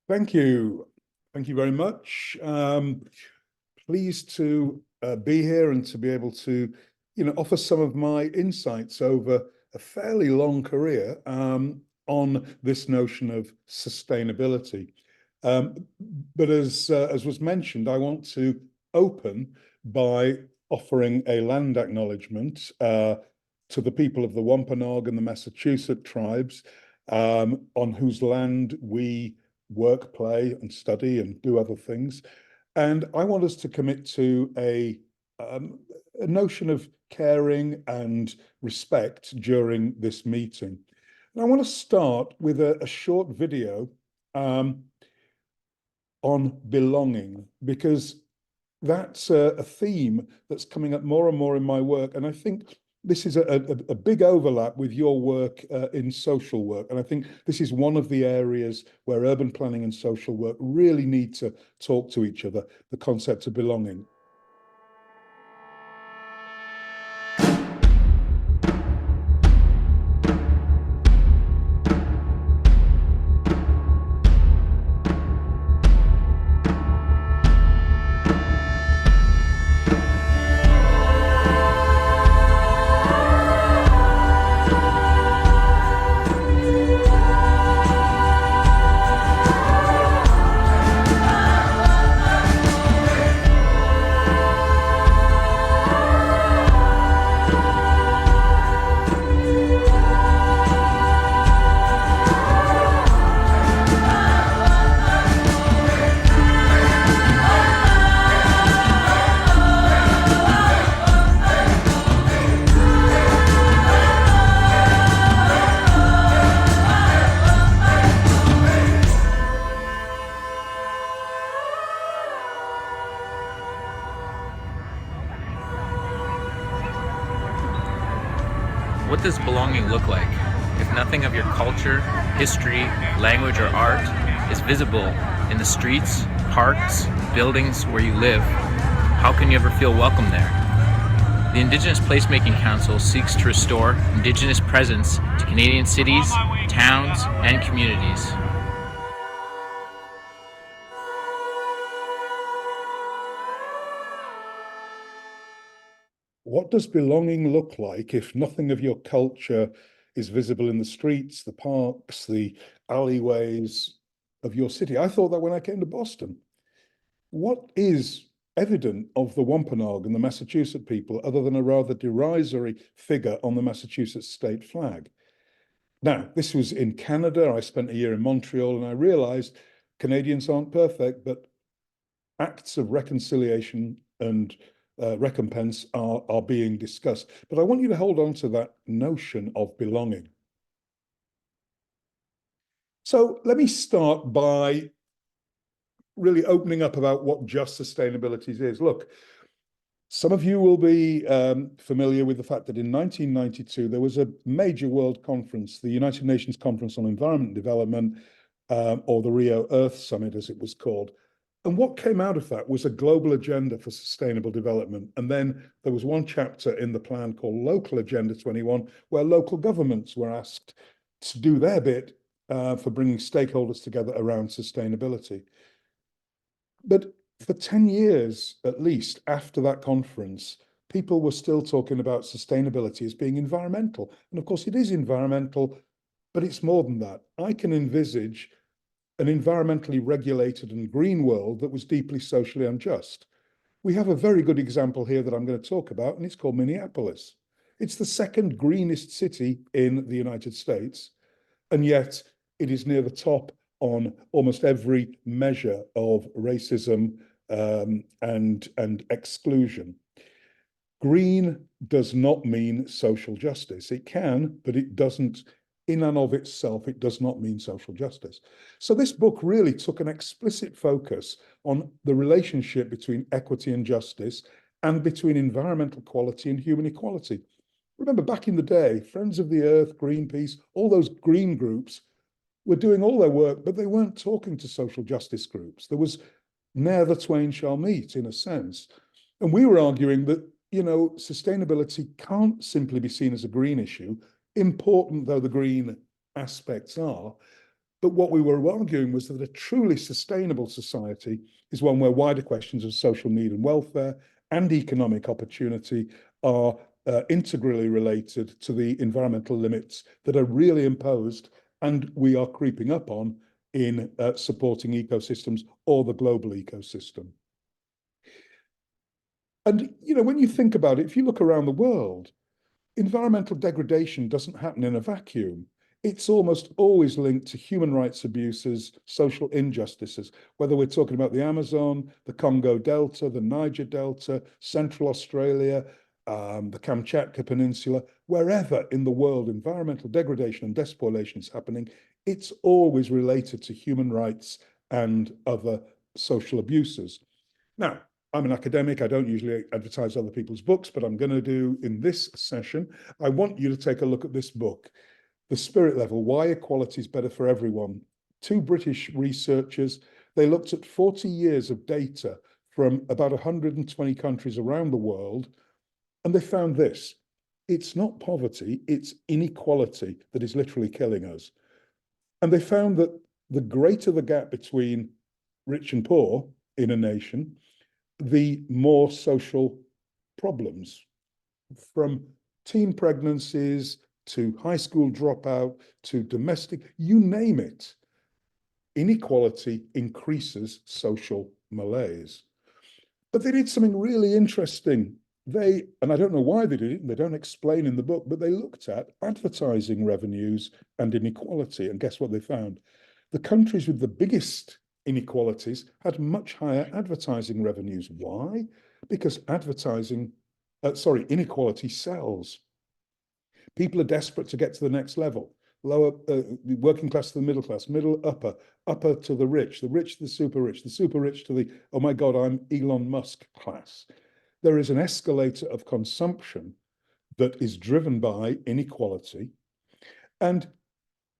Thank you. Thank you very much. Pleased to be here and to be able to, offer some of my insights over a fairly long career on this notion of sustainability. But as was mentioned, I want to open by offering a land acknowledgement to the people of the Wampanoag and the Massachusetts tribes, on whose land we work, play, and study and do other things. And I want us to commit to a notion of caring and respect during this meeting. And I want to start with a short video on belonging, because that's a theme that's coming up more and more in my work. And I think this is a big overlap with your work in social work. And I think this is one of the areas where urban planning and social work really need to talk to each other, the concept of belonging. What does belonging look like if nothing of your culture, history, language, or art is visible in the streets, parks, buildings where you live? How can you ever feel welcome there? The Indigenous Placemaking Council seeks to restore Indigenous presence to Canadian cities, towns, and communities. What does belonging look like if nothing of your culture is visible in the streets, the parks, the alleyways of your city? I thought that when I came to Boston. What is evident of the Wampanoag and the Massachusetts people other than a rather derisory figure on the Massachusetts state flag? Now, this was in Canada. I spent a year in Montreal, and I realized Canadians aren't perfect, but acts of reconciliation and recompense are being discussed. But I want you to hold on to that notion of belonging. So let me start by really opening up about what just sustainabilities is. Look, some of you will be familiar with the fact that in 1992, there was a major world conference, the United Nations Conference on Environment and Development, or the Rio Earth Summit, as it was called. And what came out of that was a global agenda for sustainable development. And then there was one chapter in the plan called Local Agenda 21, where local governments were asked to do their bit for bringing stakeholders together around sustainability. But for 10 years, at least, after that conference, people were still talking about sustainability as being environmental. And of course, it is environmental, but it's more than that. I can envisage an environmentally regulated and green world that was deeply socially unjust. We have a very good example here that I'm going to talk about, and it's called Minneapolis. It's the second greenest city in the United States, and yet it is near the top on almost every measure of racism and exclusion. Green does not mean social justice. It can, but it doesn't. In and of itself, it does not mean social justice. So this book really took an explicit focus on the relationship between equity and justice and between environmental quality and human equality. Remember, back in the day, Friends of the Earth, Greenpeace, all those green groups were doing all their work, but they weren't talking to social justice groups. There was ne'er the twain shall meet, in a sense. And we were arguing that you know, sustainability can't simply be seen as a green issue, important though the green aspects are. But what we were arguing was that a truly sustainable society is one where wider questions of social need and welfare and economic opportunity are integrally related to the environmental limits that are really imposed and we are creeping up on in supporting ecosystems or the global ecosystem. And, you know, when you think about it, if you look around the world, environmental degradation doesn't happen in a vacuum. It's almost always linked to human rights abuses, social injustices, whether we're talking about the Amazon, the Congo Delta, the Niger Delta, Central Australia, the Kamchatka Peninsula, wherever in the world environmental degradation and despoilation is happening, it's always related to human rights and other social abuses. Now, I'm an academic. I don't usually advertise other people's books, but I'm going to do in this session. I want you to take a look at this book, The Spirit Level, Why Equality is Better for Everyone. Two British researchers, they looked at 40 years of data from about 120 countries around the world, and they found this. It's not poverty, it's inequality that is literally killing us. And they found that the greater the gap between rich and poor in a nation, the more social problems, from teen pregnancies to high school dropout to domestic, you name it. Inequality increases social malaise. But they did something really interesting. And I don't know why they did it, and they don't explain in the book, but they looked at advertising revenues and inequality. And guess what they found? The countries with the biggest inequalities had much higher advertising revenues. Why? Because inequality sells. People are desperate to get to the next level. Lower, working class to the middle, upper to the rich to the super rich to the, oh my God, I'm Elon Musk class. There is an escalator of consumption that is driven by inequality. And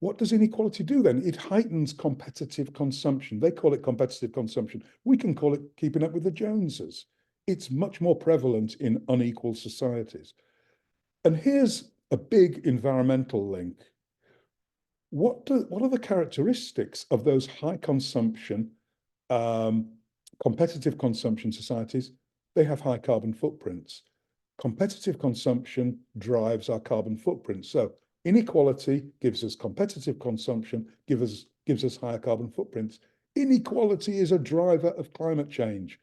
what does inequality do then? It heightens competitive consumption. They call it competitive consumption. We can call it keeping up with the Joneses. It's much more prevalent in unequal societies. And here's a big environmental link. What are the characteristics of those high consumption, competitive consumption societies? They have high carbon footprints. Competitive consumption drives our carbon footprint. So inequality gives us competitive consumption, gives us higher carbon footprints. Inequality is a driver of climate change.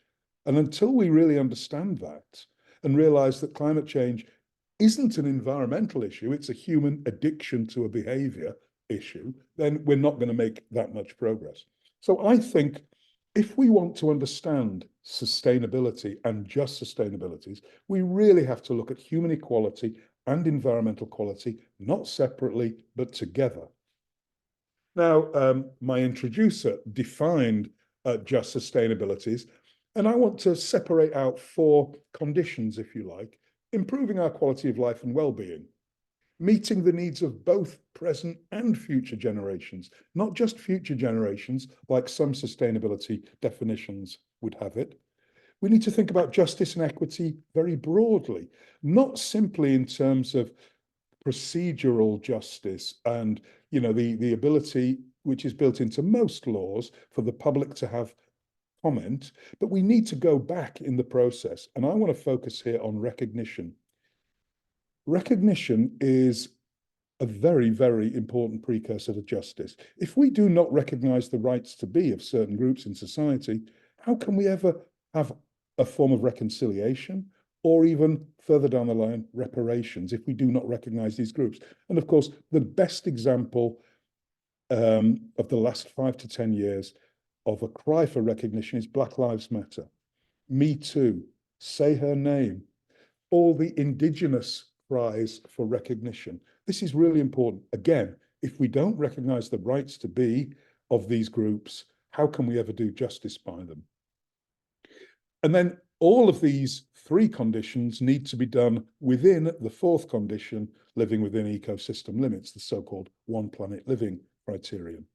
And until we really understand that and realize that climate change isn't an environmental issue, it's a human addiction to a behavior issue, then we're not going to make that much progress. So I think if we want to understand sustainability and just sustainabilities, we really have to look at human equality and environmental quality, not separately, but together. Now, my introducer defined just sustainabilities, and I want to separate out 4 conditions, if you like: improving our quality of life and well-being, meeting the needs of both present and future generations, not just future generations, like some sustainability definitions would have it. We need to think about justice and equity very broadly, not simply in terms of procedural justice and, you know, the ability which is built into most laws for the public to have comment, but we need to go back in the process. And I want to focus here on recognition. Recognition is a very, very important precursor to justice. If we do not recognize the rights to be of certain groups in society, how can we ever have a form of reconciliation or even further down the line, reparations, if we do not recognize these groups? And of course, the best example of the last 5 to 10 years of a cry for recognition is Black Lives Matter, Me Too, Say Her Name, all the indigenous cries for recognition. This is really important. Again, if we don't recognize the rights to be of these groups, how can we ever do justice by them? And then all of these 3 conditions need to be done within the 4th condition, living within ecosystem limits, the so-called One Planet Living criterion.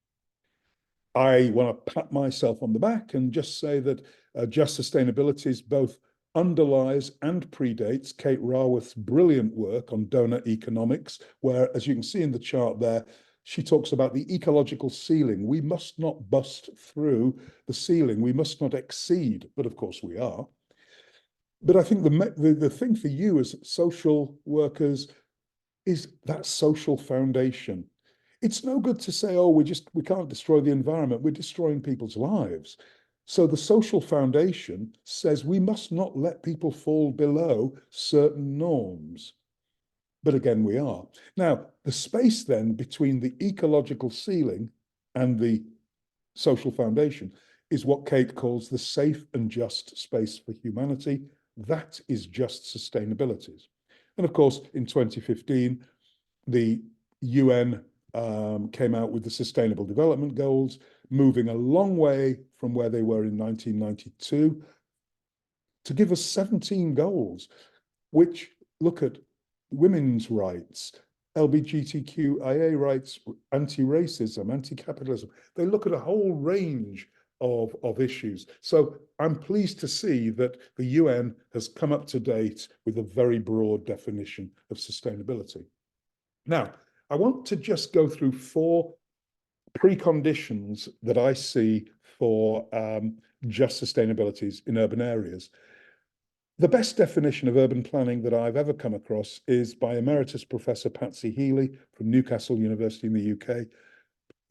I want to pat myself on the back and just say that just sustainabilities, both underlies and predates Kate Raworth's brilliant work on donor economics, where, as you can see in the chart there, she talks about the ecological ceiling. We must not bust through the ceiling. We must not exceed, but of course we are. But I think the thing for you as social workers is that social foundation. It's no good to say, oh, we can't destroy the environment. We're destroying people's lives. So the social foundation says we must not let people fall below certain norms. But again, we are. Now, the space then between the ecological ceiling and the social foundation is what Kate calls the safe and just space for humanity. That is just sustainabilities. And of course, in 2015, the UN came out with the Sustainable Development Goals, moving a long way from where they were in 1992 to give us 17 goals, which look at women's rights, LGBTQIA rights, anti-racism, anti-capitalism. They look at a whole range of issues. So I'm pleased to see that the UN has come up to date with a very broad definition of sustainability. Now, I want to just go through 4 preconditions that I see for just sustainabilities in urban areas. The best definition of urban planning that I've ever come across is by Emeritus Professor Patsy Healy from Newcastle University in the UK.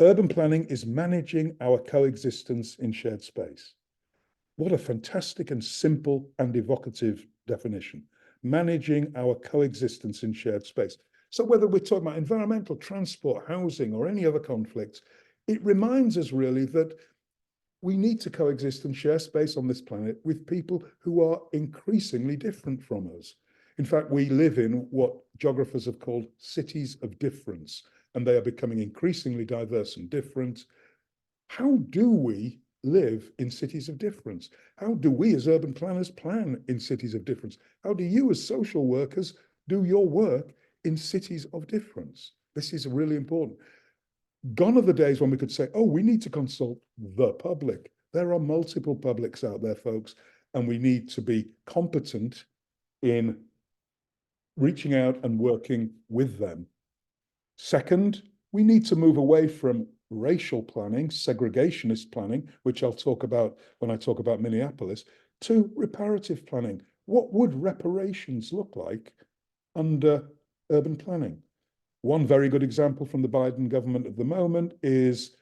Urban planning is managing our coexistence in shared space. What a fantastic and simple and evocative definition. Managing our coexistence in shared space. So whether we're talking about environmental, transport, housing, or any other conflicts, it reminds us really that we need to coexist and share space on this planet with people who are increasingly different from us. In fact, we live in what geographers have called cities of difference, and they are becoming increasingly diverse and different. How do we live in cities of difference? How do we as urban planners plan in cities of difference? How do you as social workers do your work in cities of difference? This is really important. Gone are the days when we could say, oh, we need to consult the public. There are multiple publics out there, folks, and we need to be competent in reaching out and working with them. Second, we need to move away from racial planning, segregationist planning, which I'll talk about when I talk about Minneapolis, to reparative planning. What would reparations look like under urban planning? One very good example from the Biden government at the moment is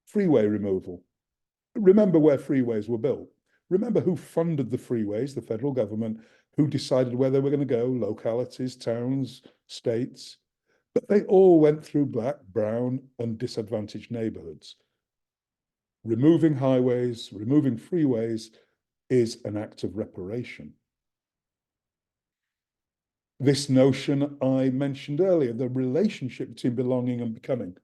freeway removal. Remember where freeways were built. Remember who funded the freeways, the federal government, who decided where they were going to go, localities, towns, states. But they all went through black, brown, and disadvantaged neighborhoods. Removing highways, removing freeways is an act of reparation. This notion I mentioned earlier, the relationship between belonging and becoming.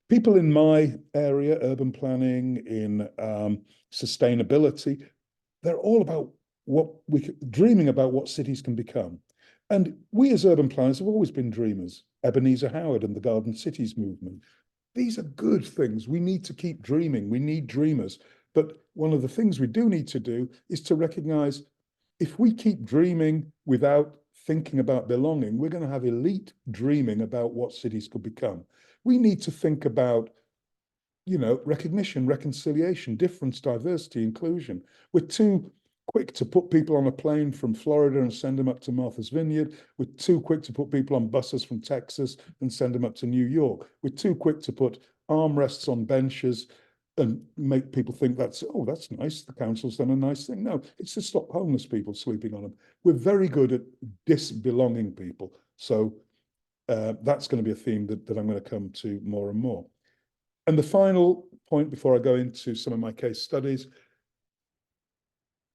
People in my area, urban planning, in sustainability, they're all about dreaming about what cities can become. And we as urban planners have always been dreamers. Ebenezer Howard and the Garden Cities movement. These are good things. We need to keep dreaming. We need dreamers. But one of the things we do need to do is to recognize if we keep dreaming without thinking about belonging, we're going to have elite dreaming about what cities could become. We need to think about, recognition, reconciliation, difference, diversity, inclusion. We're too quick to put people on a plane from Florida and send them up to Martha's Vineyard. We're too quick to put people on buses from Texas and send them up to New York. We're too quick to put armrests on benches and make people think that's nice. The council's done a nice thing. No, it's to stop homeless people sleeping on them. We're very good at disbelonging people. So that's going to be a theme that I'm going to come to more and more. And the final point before I go into some of my case studies,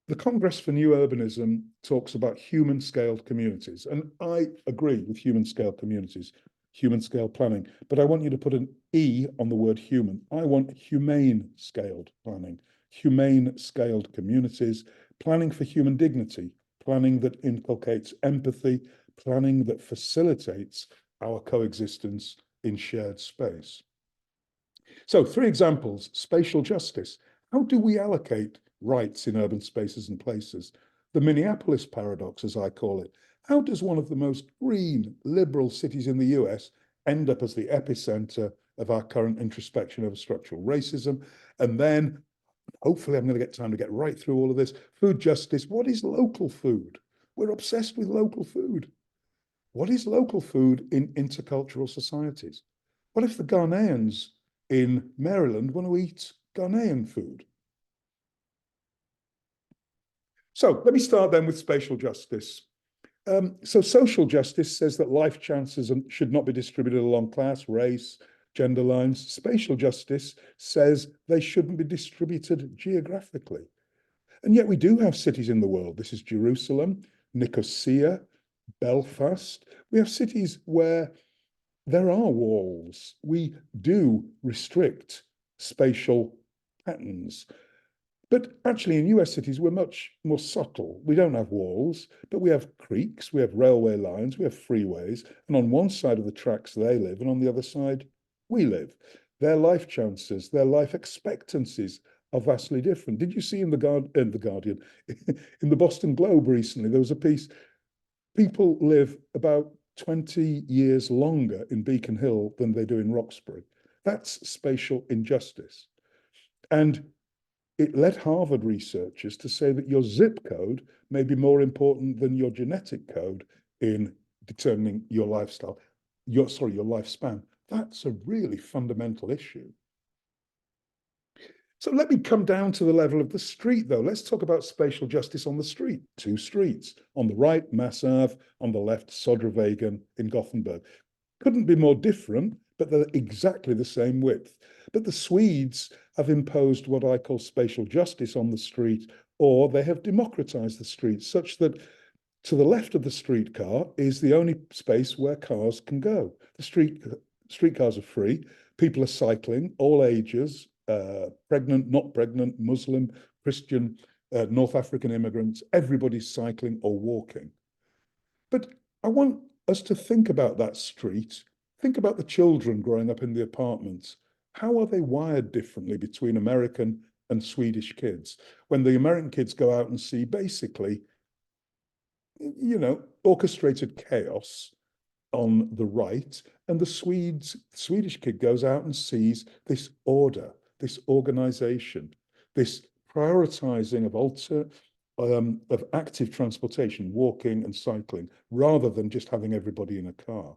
the Congress for New Urbanism talks about human-scaled communities. And I agree with human-scale communities, human-scale planning, but I want you to put an E on the word human. I want humane-scaled planning, humane-scaled communities, planning for human dignity, planning that inculcates empathy, planning that facilitates our coexistence in shared space. So 3 examples: spatial justice. How do we allocate rights in urban spaces and places? the Minneapolis paradox, as I call it. How does one of the most green, liberal cities in the US end up as the epicenter of our current introspection over structural racism? And then, hopefully, I'm going to get time to get right through all of this. Food justice. What is local food? We're obsessed with local food. What is local food in intercultural societies? What if the Ghanaians in Maryland want to eat Ghanaian food? So let me start then with spatial justice. So social justice says that life chances should not be distributed along class, race, gender lines. Spatial justice says they shouldn't be distributed geographically. And yet we do have cities in the world. This is Jerusalem, Nicosia, Belfast. We have cities where there are walls. We do restrict spatial patterns. But actually, in US cities, we're much more subtle. We don't have walls, but we have creeks, we have railway lines, we have freeways. And on one side of the tracks, they live, and on the other side, we live. Their life chances, their life expectancies are vastly different. Did you see in the Guardian, in the Boston Globe recently, there was a piece, people live about 20 years longer in Beacon Hill than they do in Roxbury. That's spatial injustice. And it led Harvard researchers to say that your zip code may be more important than your genetic code in determining your lifestyle, your lifespan. That's a really fundamental issue. So let me come down to the level of the street, though. Let's talk about spatial justice on the street. Two streets. On the right, Mass Ave. On the left, Södervägen in Gothenburg. Couldn't be more different, but they're exactly the same width. But the Swedes have imposed what I call spatial justice on the street, or they have democratized the street such that to the left of the streetcar is the only space where cars can go. The streetcars are free. People are cycling, all ages, pregnant, not pregnant, Muslim, Christian, North African immigrants, everybody's cycling or walking. But I want us to think about that street. Think about the children growing up in the apartments. How are they wired differently between American and Swedish kids? When the American kids go out and see basically, orchestrated chaos on the right, and the Swedish kid goes out and sees this order, this organization, this prioritizing of active transportation, walking and cycling, rather than just having everybody in a car.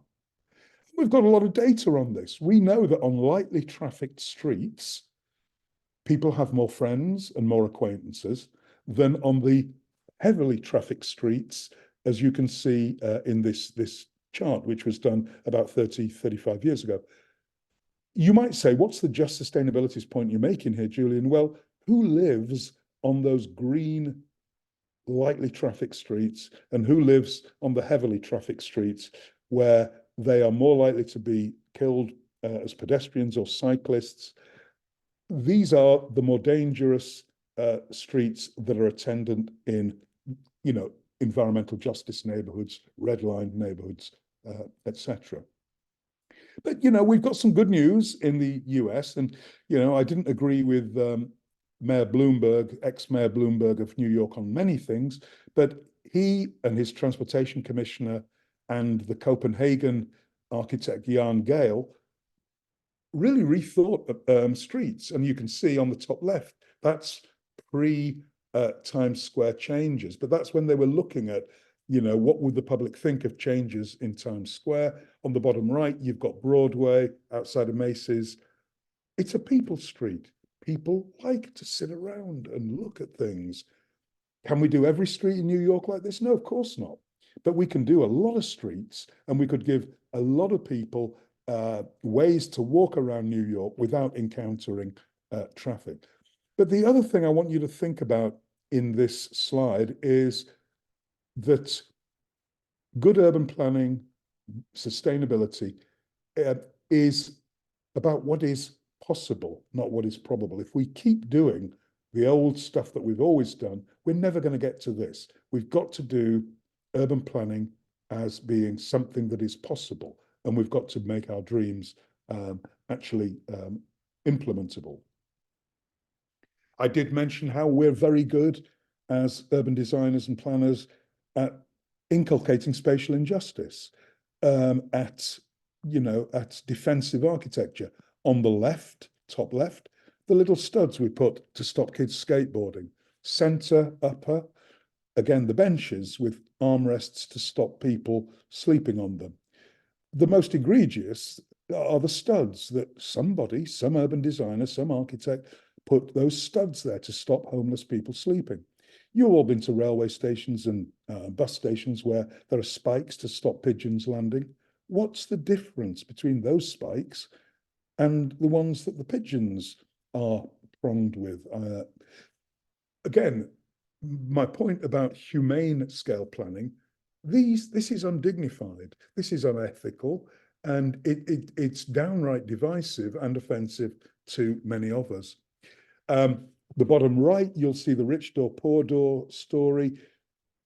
We've got a lot of data on this. We know that on lightly trafficked streets, people have more friends and more acquaintances than on the heavily trafficked streets, as you can see in this chart, which was done about 35 years ago. You might say, what's the just sustainabilities point you're making here, Julian? Well, who lives on those green, lightly trafficked streets, and who lives on the heavily trafficked streets where they are more likely to be killed as pedestrians or cyclists? These are the more dangerous streets that are attendant in, environmental justice neighborhoods, red line neighborhoods, etc. But, we've got some good news in the US. And, I didn't agree with Mayor Bloomberg, ex-Mayor Bloomberg of New York on many things, but he and his transportation commissioner and the Copenhagen architect Jan Gehl really rethought streets. And you can see on the top left, that's pre-Times Square changes, but that's when they were looking at, what would the public think of changes in Times Square? On the bottom right, you've got Broadway outside of Macy's. It's a people's street. People like to sit around and look at things. Can we do every street in New York like this? No, of course not. But we can do a lot of streets, and we could give a lot of people ways to walk around New York without encountering traffic. But the other thing I want you to think about in this slide is that good urban planning, sustainability, is about what is possible, not what is probable. If we keep doing the old stuff that we've always done, we're never going to get to this. We've got to do urban planning as being something that is possible, and we've got to make our dreams actually implementable. I did mention how we're very good as urban designers and planners at inculcating spatial injustice, at defensive architecture. On the left, top left, the little studs we put to stop kids skateboarding. Center, upper, again, the benches with armrests to stop people sleeping on them. The most egregious are the studs that somebody, some urban designer, some architect, put those studs there to stop homeless people sleeping. You've all been to railway stations and bus stations where there are spikes to stop pigeons landing. What's the difference between those spikes and the ones that the pigeons are pronged with? Again, my point about humane scale planning, this is undignified, this is unethical, and it's downright divisive and offensive to many of us. The bottom right, you'll see the rich door, poor door story.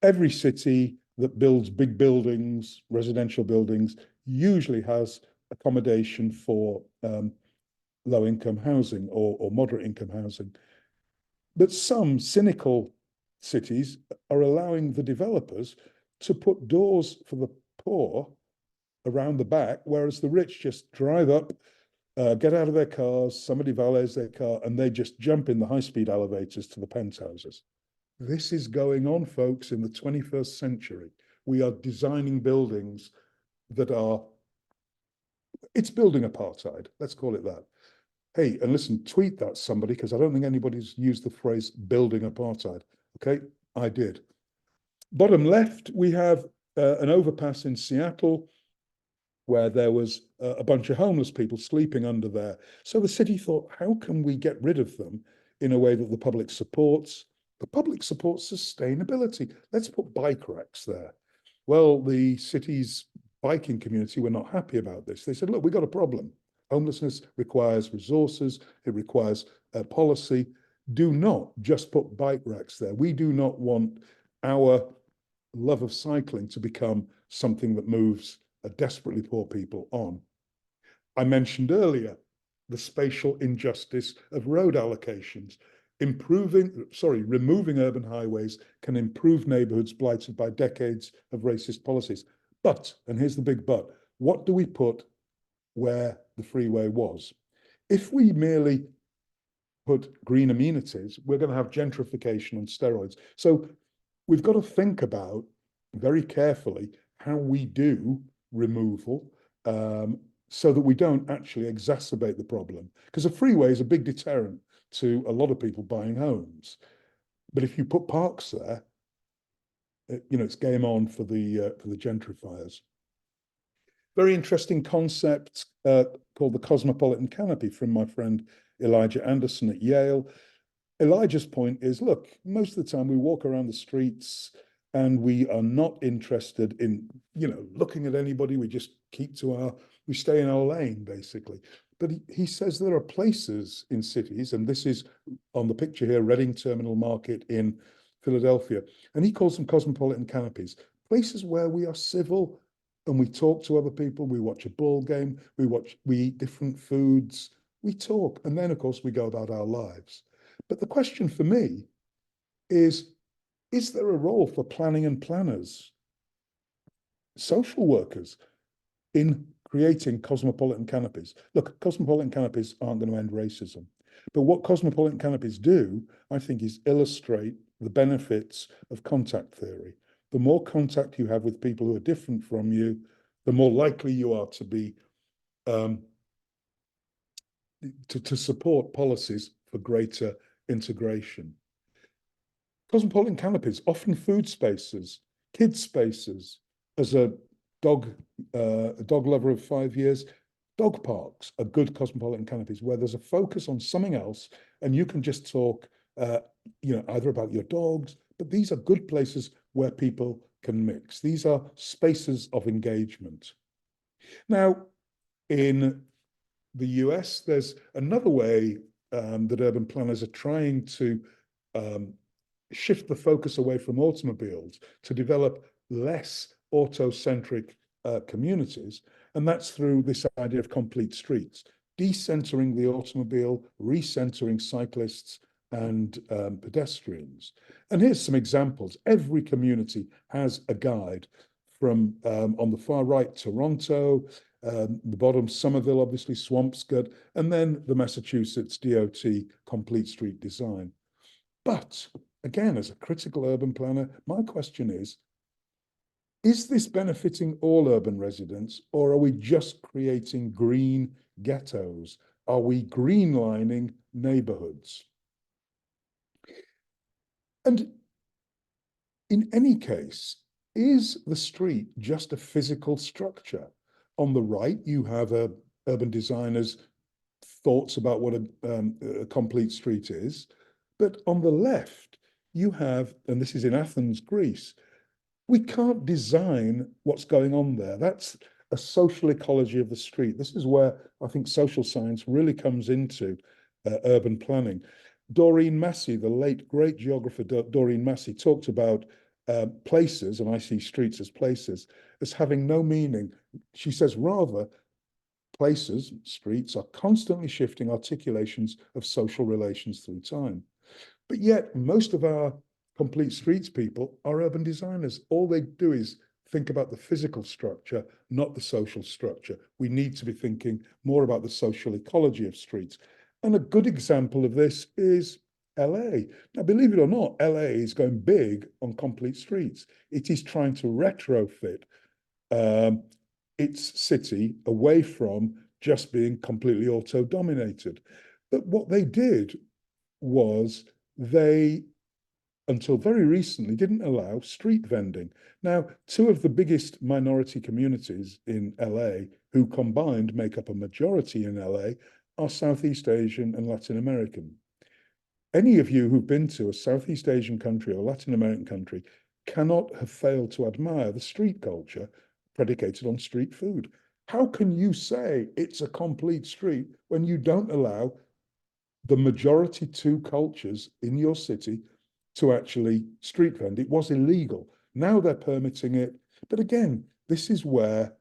Every city that builds big buildings, residential buildings, usually has accommodation for low-income housing or moderate-income housing. But some cynical cities are allowing the developers to put doors for the poor around the back, whereas the rich just drive up, get out of their cars, somebody valets their car, and they just jump in the high-speed elevators to the penthouses. This is going on, folks, in the 21st century. We are designing buildings that are, it's building apartheid, let's call it that. Hey, and listen, tweet that somebody, because I don't think anybody's used the phrase building apartheid. Okay, I did. Bottom left, we have an overpass in Seattle where there was a bunch of homeless people sleeping under there. So the city thought, how can we get rid of them in a way that the public supports? The public supports sustainability. Let's put bike racks there. Well, the city's biking community were not happy about this. They said, look, we've got a problem. Homelessness requires resources. It requires policy. Do not just put bike racks there. We do not want our love of cycling to become something that moves desperately poor people on. I mentioned earlier the spatial injustice of road allocations. Removing urban highways can improve neighborhoods blighted by decades of racist policies. But, and here's the big but, what do we put where the freeway was? If we merely put green amenities, we're going to have gentrification on steroids. So we've got to think about very carefully how we do removal so that we don't actually exacerbate the problem. Because a freeway is a big deterrent to a lot of people buying homes. But if you put parks there, it's game on for the gentrifiers. Very interesting concept called the cosmopolitan canopy from my friend Elijah Anderson at Yale. Elijah's point is, look, most of the time we walk around the streets and we are not interested in, looking at anybody. We just we stay in our lane, basically. But he says there are places in cities, and this is on the picture here, Reading Terminal Market in Philadelphia, and he calls them cosmopolitan canopies, places where we are civil and we talk to other people, we watch a ball game, we eat different foods, we talk, and then of course we go about our lives. But the question for me is there a role for planning and planners, social workers, in creating cosmopolitan canopies? Look, cosmopolitan canopies aren't going to end racism. But what cosmopolitan canopies do, I think, is illustrate the benefits of contact theory. The more contact you have with people who are different from you, the more likely you are to be to support policies for greater integration. Cosmopolitan canopies, often food spaces, kids spaces. As a dog lover of 5 years, dog parks are good cosmopolitan canopies where there's a focus on something else, and you can just talk, either about your dogs, but these are good places where people can mix. These are spaces of engagement. Now, in the US, there's another way that urban planners are trying to shift the focus away from automobiles to develop less auto-centric communities, and that's through this idea of complete streets, decentering the automobile, recentering cyclists and pedestrians. And here's some examples. Every community has a guide from on the far right, Toronto, the bottom, Somerville, obviously, Swampscott, and then the Massachusetts DOT Complete Street Design. But again, as a critical urban planner, my question is this benefiting all urban residents, or are we just creating green ghettos? Are we greenlining neighborhoods? And in any case, is the street just a physical structure? On the right, you have urban designers' thoughts about what a complete street is. But on the left, you have, and this is in Athens, Greece, we can't design what's going on there. That's a social ecology of the street. This is where I think social science really comes into urban planning. Doreen Massey, the late great geographer Doreen Massey, talked about places, and I see streets as places, as having no meaning. She says, rather, places, streets, are constantly shifting articulations of social relations through time. But yet, most of our complete streets people are urban designers. All they do is think about the physical structure, not the social structure. We need to be thinking more about the social ecology of streets. And a good example of this is LA. Now, believe it or not, LA is going big on complete streets. It is trying to retrofit its city away from just being completely auto-dominated. But what they did was they, until very recently, didn't allow street vending. Now, two of the biggest minority communities in LA, who combined make up a majority in LA, are Southeast Asian and Latin American. Any of you who've been to a Southeast Asian country or Latin American country cannot have failed to admire the street culture predicated on street food. How can you say it's a complete street when you don't allow the majority two cultures in your city to actually street vend? It was illegal. Now they're permitting it. But again, this is where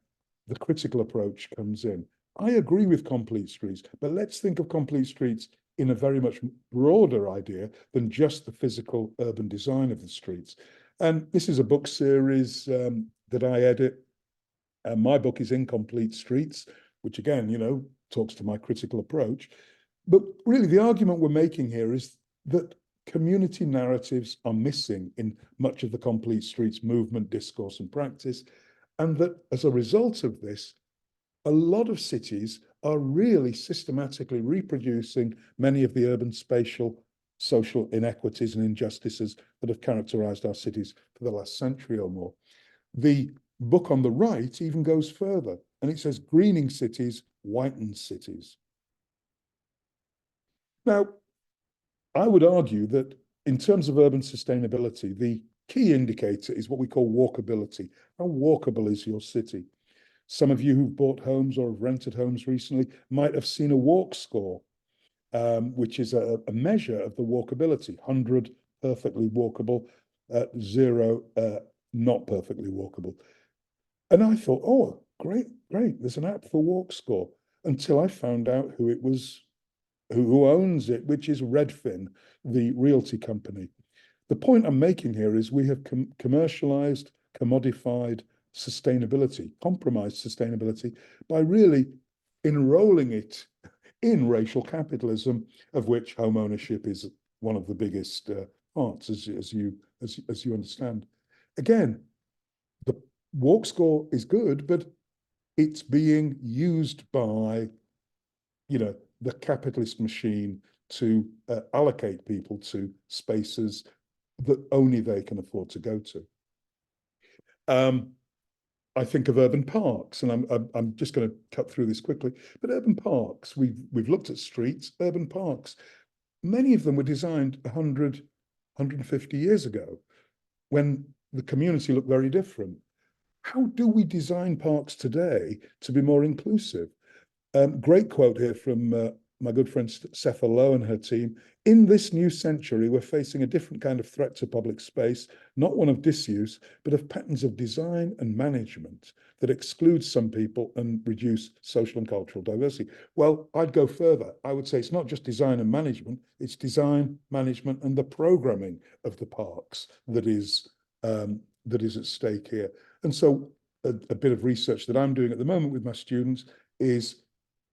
the critical approach comes in. I agree with complete streets, but let's think of complete streets in a very much broader idea than just the physical urban design of the streets. And this is a book series that I edit. My book is Incomplete Streets, which again, you know, talks to my critical approach. But really, the argument we're making here is that community narratives are missing in much of the complete streets movement, discourse, and practice, and that as a result of this, a lot of cities are really systematically reproducing many of the urban spatial social inequities and injustices that have characterized our cities for the last century or more. The book on the right even goes further, and it says greening cities whitens cities. Now, I would argue that in terms of urban sustainability, the key indicator is what we call walkability. How walkable is your city? Some of you who've bought homes or have rented homes recently might have seen a walk score, which is a measure of the walkability. 100 perfectly walkable, 0 not perfectly walkable. And I thought, oh, great, there's an app for walk score, until I found out who it was, who owns it, which is Redfin, the realty company. The point I'm making here is we have commercialized, commodified sustainability, compromised sustainability, by really enrolling it in racial capitalism, of which home ownership is one of the biggest parts, as you understand. Again, the walk score is good, but it's being used by, you know, the capitalist machine to allocate people to spaces that only they can afford to go to. I think of urban parks, and I'm just going to cut through this quickly. But urban parks, we've looked at streets, urban parks. Many of them were designed 100, 150 years ago, when the community looked very different. How do we design parks today to be more inclusive? Great quote here from my good friend Setha Lowe and her team, in this new century, we're facing a different kind of threat to public space, not one of disuse, but of patterns of design and management that exclude some people and reduce social and cultural diversity. Well, I'd go further. I would say it's not just design and management, it's design, management, and the programming of the parks that is at stake here. And so a bit of research that I'm doing at the moment with my students is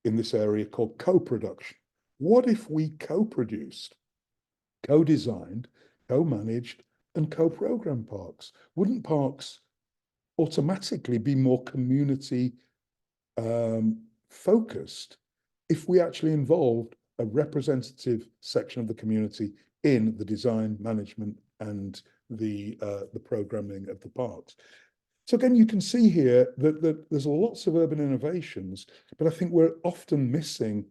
in this area called co-production. What if we co-produced, co-designed, co-managed, and co-programmed parks? Wouldn't parks automatically be more community focused if we actually involved a representative section of the community in the design, management, and the programming of the parks? So again, you can see here that there's lots of urban innovations, but I think we're often missing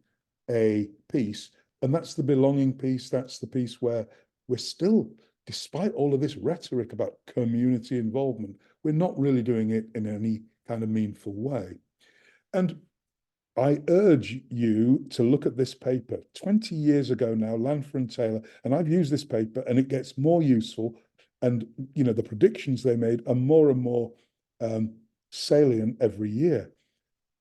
a piece, and that's the belonging piece. That's the piece where we're still, despite all of this rhetoric about community involvement, we're not really doing it in any kind of meaningful way. And I urge you to look at this paper. 20 years ago now, Lanford and Taylor, and I've used this paper, and it gets more useful. And the predictions they made are more and more salient every year.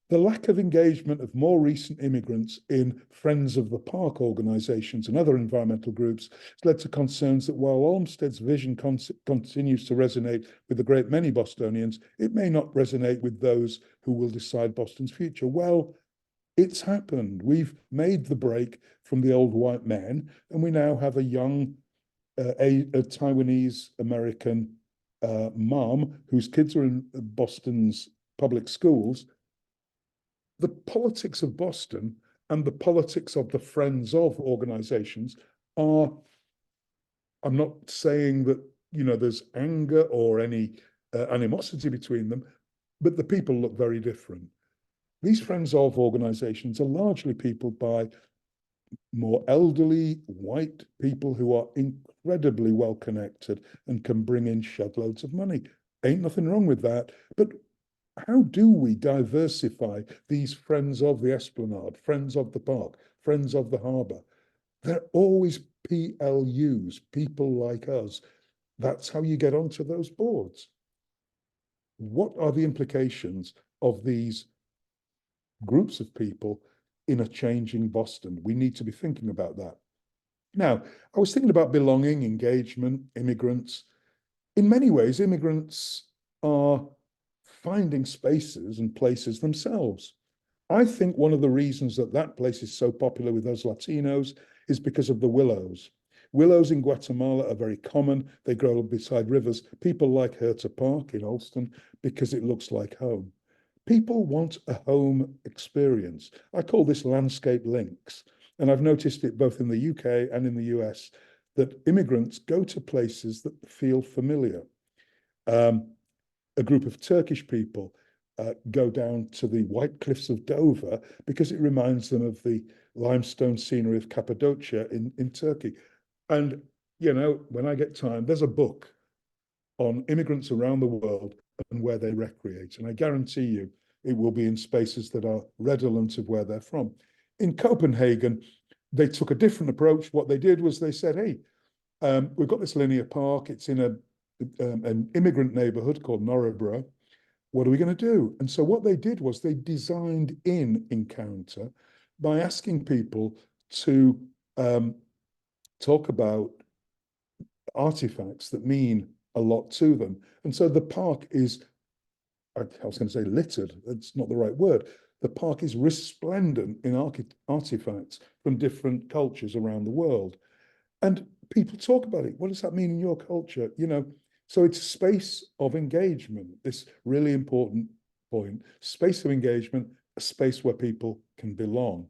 The lack of engagement of more recent immigrants in Friends of the Park organisations and other environmental groups has led to concerns that while Olmsted's vision continues to resonate with a great many Bostonians, it may not resonate with those who will decide Boston's future. Well, it's happened. We've made the break from the old white men, and we now have a young a Taiwanese American mom whose kids are in Boston's public schools. The politics of Boston and the politics of the Friends of organizations are, I'm not saying that, there's anger or any animosity between them, but the people look very different. These Friends of organizations are largely peopled by more elderly white people who are incredibly well connected and can bring in shed loads of money. Ain't nothing wrong with that. But how do we diversify these Friends of the Esplanade, Friends of the Park, Friends of the Harbour? They're always PLUs, people like us. That's how you get onto those boards. What are the implications of these groups of people in a changing Boston? We need to be thinking about that. Now, I was thinking about belonging, engagement, immigrants. In many ways, immigrants are finding spaces and places themselves. I think one of the reasons that place is so popular with us Latinos is because of the willows. Willows in Guatemala are very common. They grow beside rivers. People like Herta Park in Alston because it looks like home. People want a home experience. I call this landscape links. And I've noticed it both in the UK and in the US, that immigrants go to places that feel familiar. A group of Turkish people go down to the White Cliffs of Dover because it reminds them of the limestone scenery of Cappadocia in Turkey. And, when I get time, there's a book on immigrants around the world and where they recreate. And I guarantee you, it will be in spaces that are redolent of where they're from. In Copenhagen, they took a different approach. What they did was they said, hey, we've got this linear park. It's in an immigrant neighborhood called Nørrebro. What are we going to do? And so what they did was they designed in Encounter by asking people to talk about artifacts that mean a lot to them. And so the park is, I was going to say littered, that's not the right word. The park is resplendent in artifacts from different cultures around the world. And people talk about it. What does that mean in your culture? So it's a space of engagement, this really important point, space of engagement, a space where people can belong.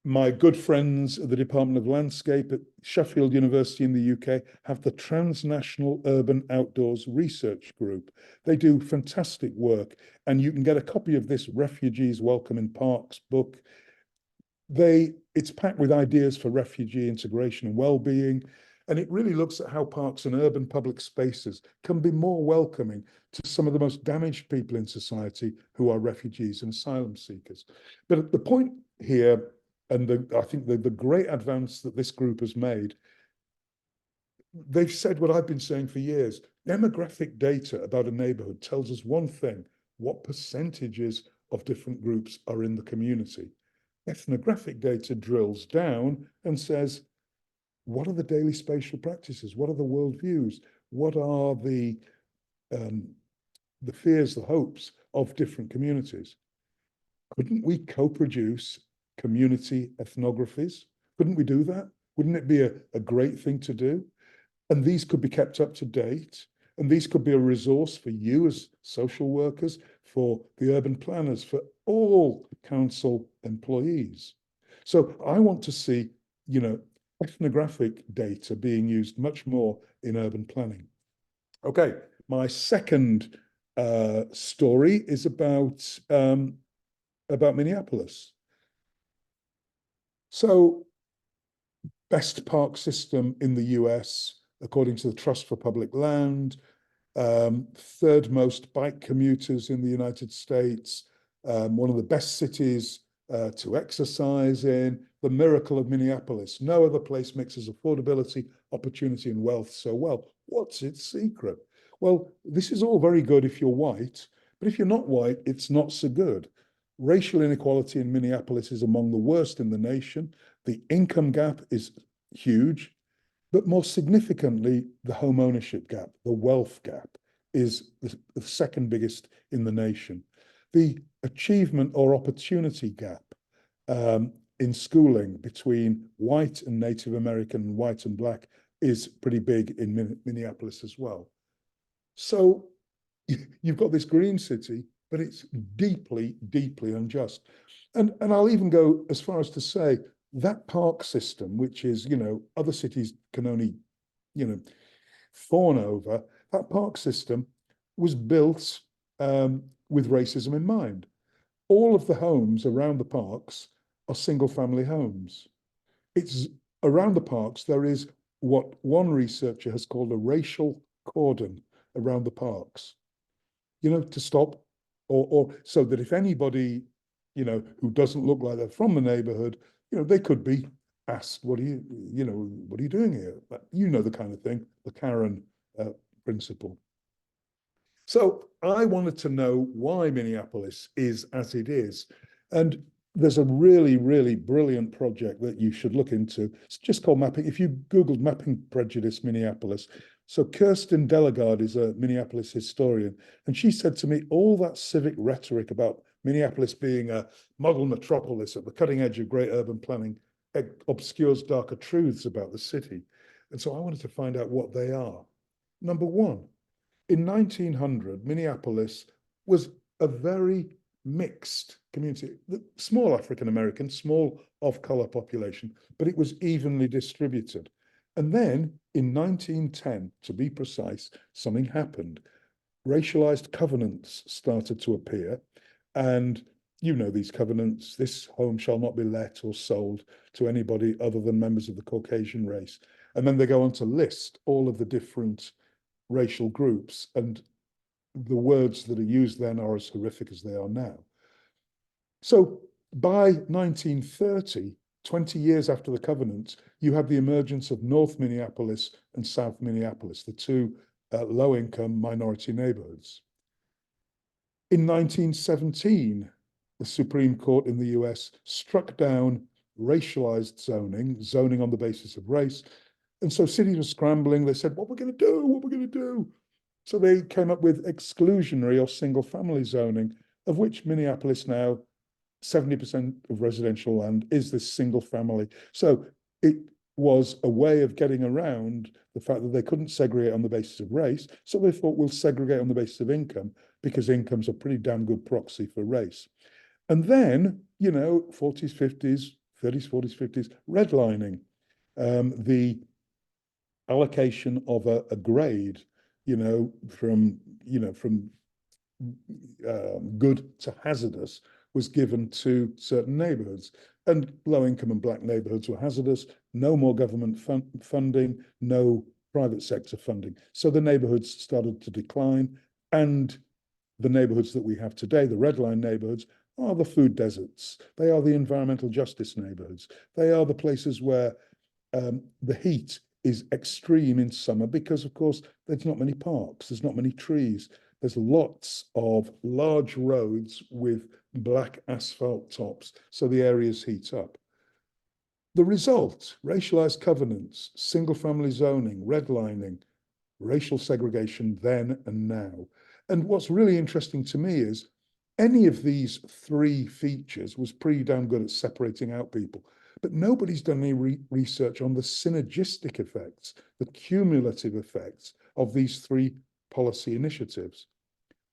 My good friends at the Department of Landscape at Sheffield University in the UK have the Transnational Urban Outdoors Research Group. They do fantastic work, and you can get a copy of this Refugees Welcome in Parks book. It's packed with ideas for refugee integration and well-being, and it really looks at how parks and urban public spaces can be more welcoming to some of the most damaged people in society who are refugees and asylum seekers. But the point here, and I think the great advance that this group has made, they've said what I've been saying for years. Demographic data about a neighborhood tells us one thing: what percentages of different groups are in the community. Ethnographic data drills down and says, what are the daily spatial practices? What are the worldviews? What are the fears, the hopes of different communities? Couldn't we co-produce community ethnographies? Couldn't we do that? Wouldn't it be a great thing to do? And these could be kept up to date. And these could be a resource for you as social workers, for the urban planners, for all council employees. So I want to see, ethnographic data being used much more in urban planning. Okay, my second story is about Minneapolis. So, best park system in the US, according to the Trust for Public Land, third most bike commuters in the United States, one of the best cities to exercise in, the miracle of Minneapolis. No other place mixes affordability, opportunity, and wealth so well. What's its secret? Well, this is all very good if you're white, but if you're not white, it's not so good. Racial inequality in Minneapolis is among the worst in the nation. The income gap is huge, but more significantly, the home ownership gap, the wealth gap, is the second biggest in the nation. The achievement or opportunity gap in schooling between white and Native American, white and black, is pretty big in Minneapolis as well. So you've got this green city, but it's deeply, deeply unjust. And I'll even go as far as to say that park system, which is, other cities can only, fawn over, that park system was built with racism in mind. All of the homes around the parks are single family homes. It's around the parks, there is what one researcher has called a racial cordon around the parks, to stop, or so that if anybody, who doesn't look like they're from the neighborhood, they could be asked, what are you doing here? The kind of thing, the Karen principle. So I wanted to know why Minneapolis is as it is. And there's a really, really brilliant project that you should look into. It's just called Mapping. If you Googled Mapping Prejudice Minneapolis. So Kirsten Delegard is a Minneapolis historian. And she said to me, all that civic rhetoric about Minneapolis being a model metropolis at the cutting edge of great urban planning obscures darker truths about the city. And so I wanted to find out what they are. Number one, in 1900, Minneapolis was a very mixed community, small African-American, small of-color population, but it was evenly distributed. And then in 1910, to be precise, something happened. Racialized covenants started to appear. And these covenants: this home shall not be let or sold to anybody other than members of the Caucasian race. And then they go on to list all of the different racial groups, and the words that are used then are as horrific as they are now. So by 1930, 20 years after the covenant, you have the emergence of North Minneapolis and South Minneapolis, the two low-income minority neighborhoods. In 1917, the Supreme Court in the US struck down racialized zoning on the basis of race. And so cities were scrambling. They said, what we're going to do, what we're going to do. So they came up with exclusionary or single family zoning, of which Minneapolis now, 70% of residential land is this single family. So it was a way of getting around the fact that they couldn't segregate on the basis of race. So they thought, we'll segregate on the basis of income, because income's a pretty damn good proxy for race. And then, 40s, 50s, 30s, 40s, 50s, redlining, the allocation of a grade, from good to hazardous was given to certain neighborhoods, and low income and black neighborhoods were hazardous. No more government funding, no private sector funding. So the neighborhoods started to decline, and the neighborhoods that we have today, the red line neighborhoods, are the food deserts. They are the environmental justice neighborhoods. They are the places where the heat is extreme in summer because, of course, there's not many parks, there's not many trees. There's lots of large roads with black asphalt tops, so the areas heat up. The result, racialized covenants, single-family zoning, redlining, racial segregation then and now. And what's really interesting to me is any of these three features was pretty damn good at separating out people. But nobody's done any research on the synergistic effects, the cumulative effects of these three policy initiatives.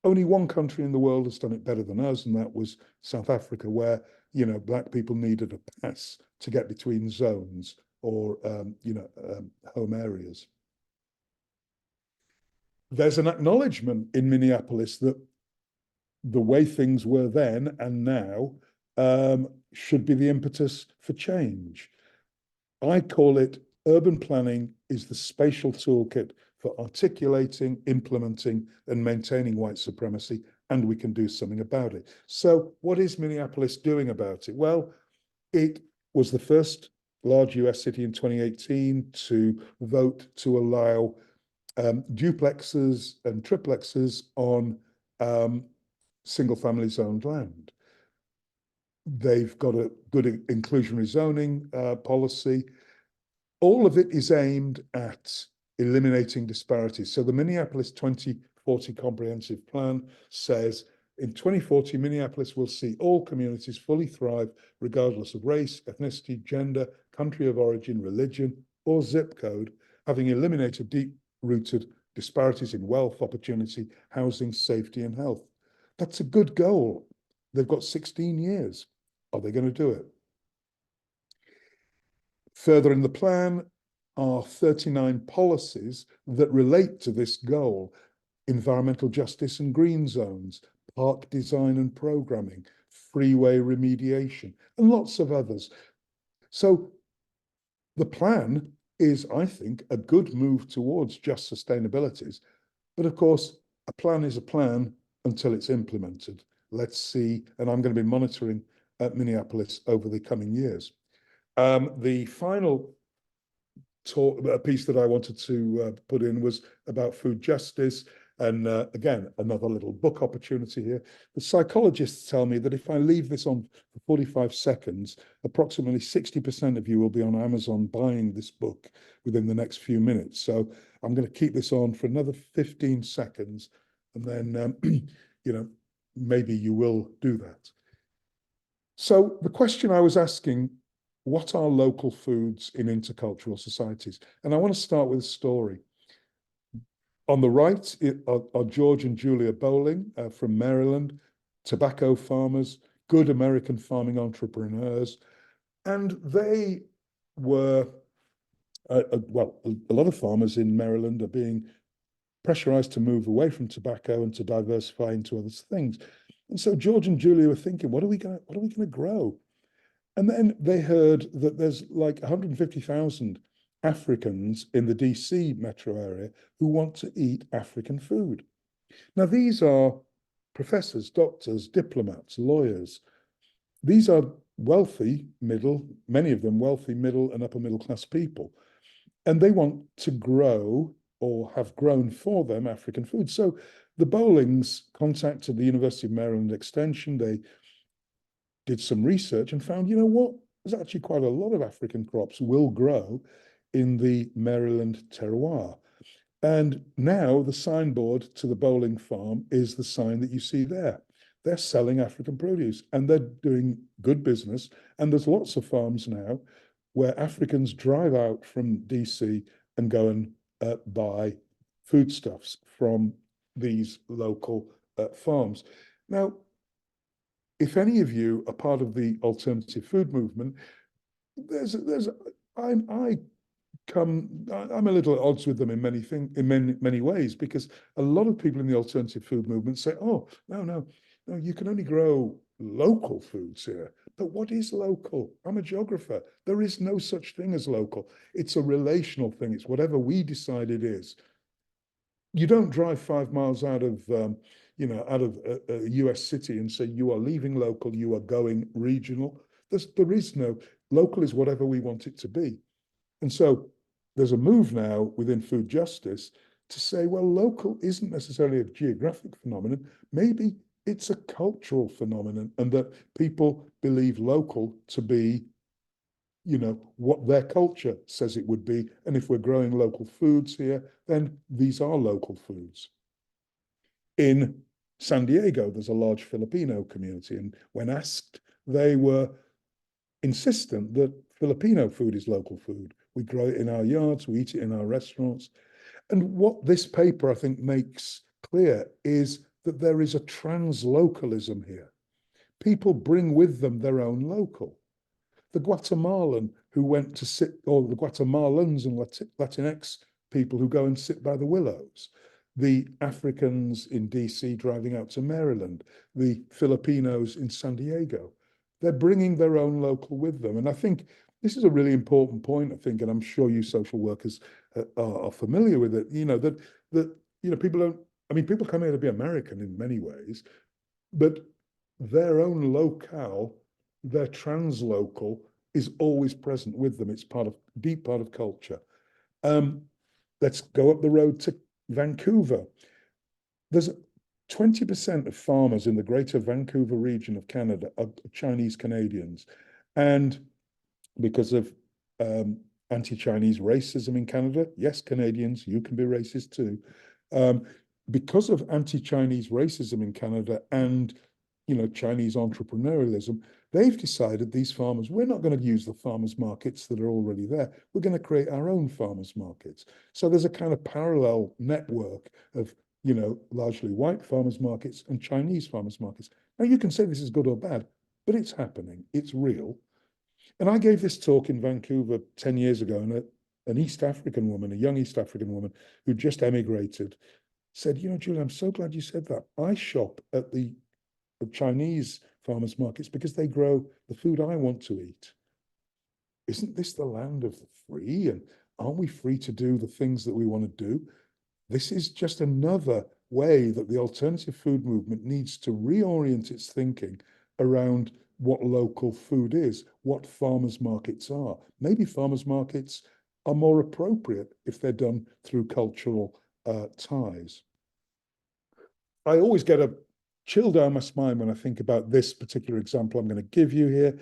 Only one country in the world has done it better than us, and that was South Africa, where, you know, black people needed a pass to get between zones or, home areas. There's an acknowledgement in Minneapolis that the way things were then and now should be the impetus for change. I call it urban planning is the spatial toolkit for articulating, implementing, and maintaining white supremacy, and we can do something about it. So what is Minneapolis doing about it? Well, it was the first large US city in 2018 to vote to allow duplexes and triplexes on single-family zoned land. They've got a good inclusionary zoning policy. All of it is aimed at eliminating disparities. So the Minneapolis 2040 Comprehensive Plan says in 2040, Minneapolis will see all communities fully thrive regardless of race, ethnicity, gender, country of origin, religion, or zip code, having eliminated deep-rooted disparities in wealth, opportunity, housing, safety, and health. That's a good goal. They've got 16 years. Are they going to do it? Further in the plan are 39 policies that relate to this goal: environmental justice and green zones, park design and programming, freeway remediation, and lots of others. So the plan is, I think, a good move towards just sustainabilities. But of course, a plan is a plan until it's implemented. Let's see, and I'm going to be monitoring Minneapolis over the coming years. The final piece that I wanted to put in was about food justice. And again, another little book opportunity here. The psychologists tell me that if I leave this on for 45 seconds, approximately 60% of you will be on Amazon buying this book within the next few minutes. So I'm going to keep this on for another 15 seconds, and then, maybe you will do that. So the question I was asking, what are local foods in intercultural societies? And I want to start with a story. On the right are George and Julia Bowling from Maryland, tobacco farmers, good American farming entrepreneurs. And they were, a lot of farmers in Maryland are being pressurized to move away from tobacco and to diversify into other things. And so George and Julia were thinking, what are we going to grow? And then they heard that there's like 150,000 Africans in the DC metro area who want to eat African food. Now, these are professors, doctors, diplomats, lawyers. These are wealthy many of them wealthy middle and upper middle class people. And they want to grow or have grown for them African food. So the Bowlings contacted the University of Maryland Extension. They did some research and found, you know what, there's actually quite a lot of African crops will grow in the Maryland terroir. And now the signboard to the Bowling farm is the sign that you see there. They're selling African produce and they're doing good business. And there's lots of farms now where Africans drive out from DC and go and buy foodstuffs from these local farms. Now, if any of you are part of the alternative food movement, I'm a little at odds with them in many ways, because a lot of people in the alternative food movement say, oh, no, you can only grow local foods here. But what is local? I'm a geographer. There is no such thing as local. It's a relational thing. It's whatever we decide it is. You don't drive 5 miles out of out of a US city and say, you are leaving local, you are going regional. There is no, local is whatever we want it to be. And so there's a move now within food justice to say, well, local isn't necessarily a geographic phenomenon. Maybe it's a cultural phenomenon, and that people believe local to be, what their culture says it would be. And if we're growing local foods here, then these are local foods. In San Diego, there's a large Filipino community. And when asked, they were insistent that Filipino food is local food. We grow it in our yards, we eat it in our restaurants. And what this paper, I think, makes clear is that there is a translocalism here. People bring with them their own local. The Guatemalan who went to sit, or the Guatemalans and Latinx people who go and sit by the willows, the Africans in DC driving out to Maryland, the Filipinos in San Diego, they're bringing their own local with them. And I think this is a really important point, I think, and I'm sure you social workers are familiar with it, that people don't, people come here to be American in many ways, but their own locale, their translocal is always present with them. It's deep part of culture. Let's go up the road to Vancouver. There's 20% of farmers in the greater Vancouver region of Canada are Chinese Canadians. And because of anti-Chinese racism in Canada, yes, Canadians, you can be racist too. Because of anti-Chinese racism in Canada and Chinese entrepreneurialism, they've decided, these farmers, we're not going to use the farmers markets that are already there. We're going to create our own farmers markets. So there's a kind of parallel network of, largely white farmers markets and Chinese farmers markets. Now you can say this is good or bad, but it's happening. It's real. And I gave this talk in Vancouver 10 years ago, and an East African woman, a young East African woman who just emigrated, said, Julian, I'm so glad you said that. I shop at the Chinese farmers markets because they grow the food I want to eat. Isn't this the land of the free? And aren't we free to do the things that we want to do? This is just another way that the alternative food movement needs to reorient its thinking around what local food is, what farmers markets are. Maybe farmers markets are more appropriate if they're done through cultural ties. I always get a chill down my spine when I think about this particular example I'm going to give you here.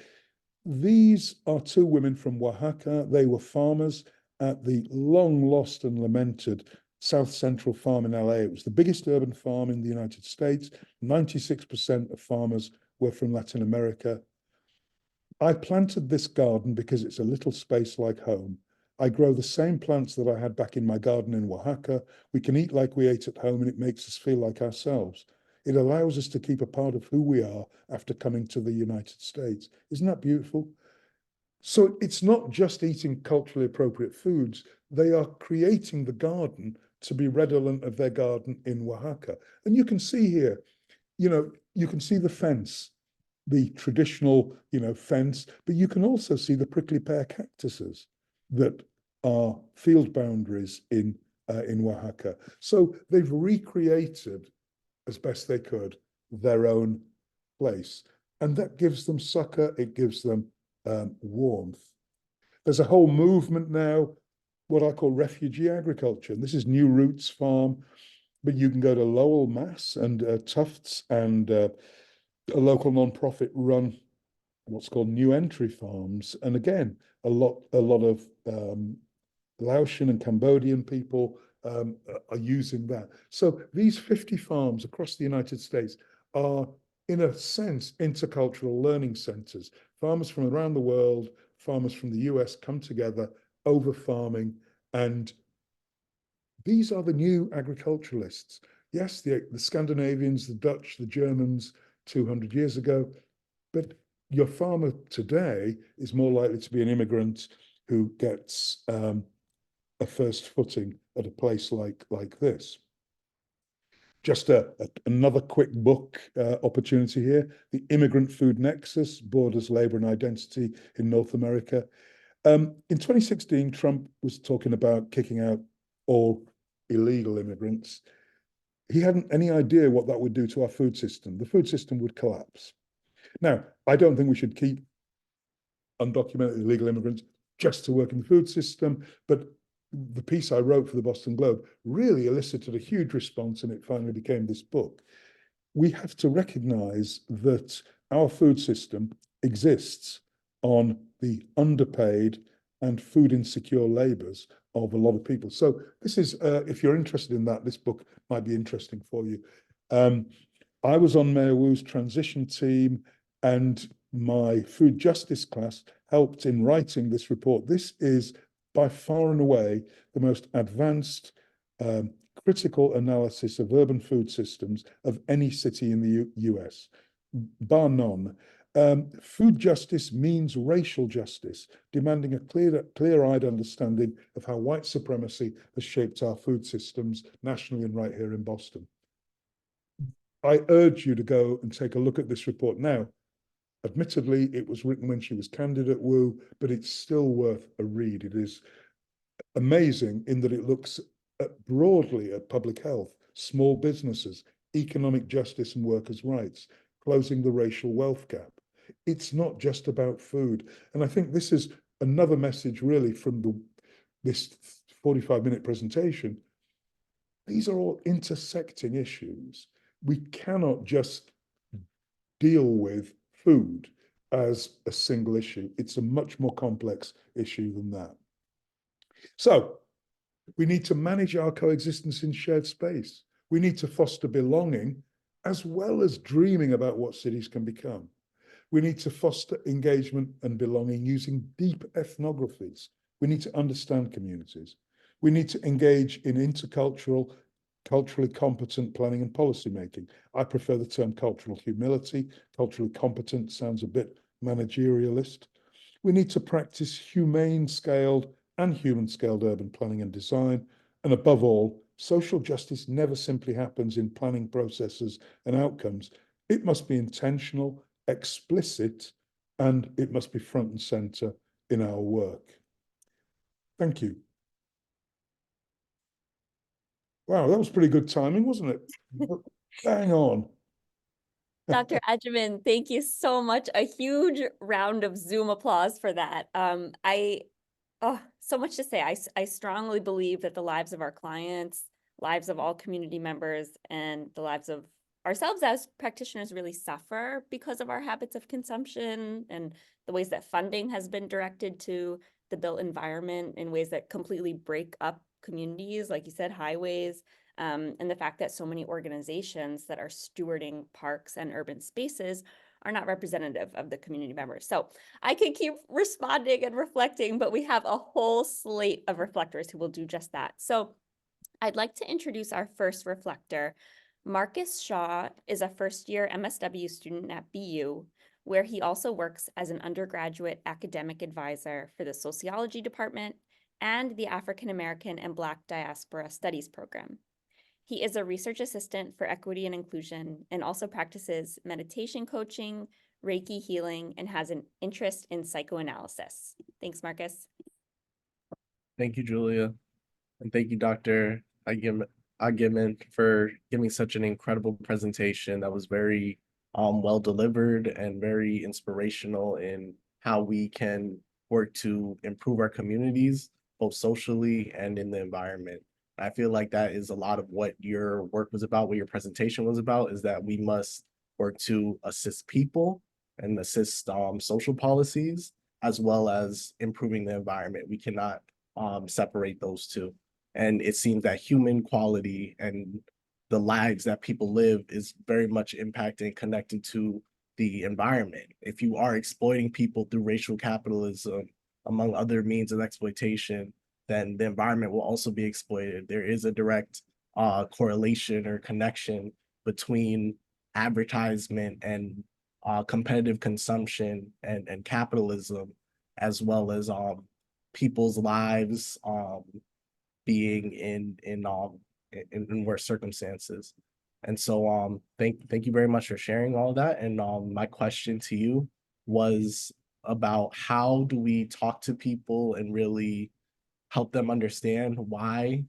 These are two women from Oaxaca. They were farmers at the long lost and lamented South Central Farm in LA. It was the biggest urban farm in the United States. 96% of farmers were from Latin America. I planted this garden because it's a little space like home. I grow the same plants that I had back in my garden in Oaxaca. We can eat like we ate at home, and it makes us feel like ourselves. It allows us to keep a part of who we are after coming to the United States. Isn't that beautiful? So it's not just eating culturally appropriate foods. They are creating the garden to be redolent of their garden in Oaxaca. And you can see here, you can see the fence, the traditional, fence, but you can also see the prickly pear cactuses that are field boundaries in Oaxaca. So they've recreated, as best they could, their own place. And that gives them succor, it gives them warmth. There's a whole movement now, what I call refugee agriculture. And this is New Roots Farm, but you can go to Lowell, Mass, and Tufts, and a local nonprofit run what's called New Entry Farms. And again, a lot of Laotian and Cambodian people are using that. So these 50 farms across the United States are, in a sense, intercultural learning centers. Farmers from around the world, farmers from the US come together over farming, and these are the new agriculturalists. Yes, the Scandinavians, the Dutch, the Germans 200 years ago, but your farmer today is more likely to be an immigrant who gets a first footing at a place like this. Just another quick book opportunity here, The Immigrant Food Nexus, Borders, Labor and Identity in North America. In 2016, Trump was talking about kicking out all illegal immigrants. he hadn't any idea what that would do to our food system. The food system would collapse. Now, I don't think we should keep undocumented illegal immigrants just to work in the food system, but the piece I wrote for the Boston Globe really elicited a huge response, and it finally became this book. We have to recognize that our food system exists on the underpaid and food insecure labours of a lot of people. So this is, if you're interested in that, this book might be interesting for you. I was on Mayor Wu's transition team, and my food justice class helped in writing this report. This is by far and away the most advanced critical analysis of urban food systems of any city in the US, bar none. Food justice means racial justice, demanding a clear-eyed understanding of how white supremacy has shaped our food systems nationally and right here in Boston. I urge you to go and take a look at this report now. Admittedly, it was written when she was candidate Wu, but it's still worth a read. It is amazing in that it looks broadly at public health, small businesses, economic justice and workers' rights, closing the racial wealth gap. It's not just about food. And I think this is another message really from this 45-minute presentation. These are all intersecting issues. We cannot just deal with food as a single issue. It's a much more complex issue than that. So we need to manage our coexistence in shared space. We need to foster belonging as well as dreaming about what cities can become. We need to foster engagement and belonging using deep ethnographies. We need to understand communities. We need to engage in intercultural, culturally competent planning and policy making. I prefer the term cultural humility. Culturally competent sounds a bit managerialist. We need to practice humane scaled and human scaled urban planning and design. And above all, social justice never simply happens in planning processes and outcomes. It must be intentional, explicit, and it must be front and center in our work. Thank you. Wow, that was pretty good timing, wasn't it? Bang on. Dr. Agyeman, thank you so much. A huge round of Zoom applause for that. So much to say. I strongly believe that the lives of our clients, lives of all community members, and the lives of ourselves as practitioners really suffer because of our habits of consumption and the ways that funding has been directed to the built environment in ways that completely break up communities, like you said, highways, and the fact that so many organizations that are stewarding parks and urban spaces are not representative of the community members. So I can keep responding and reflecting, but we have a whole slate of reflectors who will do just that. So I'd like to introduce our first reflector. Marcus Shaw is a first-year MSW student at BU, where he also works as an undergraduate academic advisor for the sociology department and the African American and Black Diaspora Studies program. He is a research assistant for equity and inclusion and also practices meditation coaching, Reiki healing, and has an interest in psychoanalysis. Thanks, Marcus. Thank you, Julia. And thank you, Dr. Agyeman, for giving such an incredible presentation that was very well delivered and very inspirational in how we can work to improve our communities, both socially and in the environment. I feel like that is a lot of what your work was about, what your presentation was about, is that we must work to assist people and assist social policies, as well as improving the environment. We cannot separate those two. And it seems that human quality and the lives that people live is very much impacted and connected to the environment. If you are exploiting people through racial capitalism, among other means of exploitation, then the environment will also be exploited. There is a direct correlation or connection between advertisement and competitive consumption and capitalism, as well as people's lives being in worse circumstances. And so thank you very much for sharing all that. And my question to you was about how do we talk to people and really help them understand why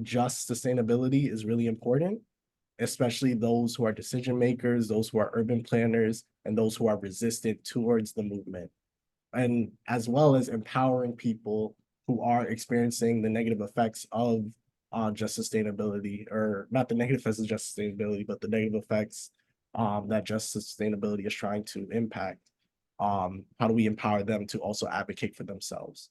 just sustainability is really important, especially those who are decision makers, those who are urban planners, and those who are resistant towards the movement. And as well as empowering people who are experiencing the negative effects of just sustainability, or not the negative effects of just sustainability, but the negative effects that just sustainability is trying to impact. How do we empower them to also advocate for themselves?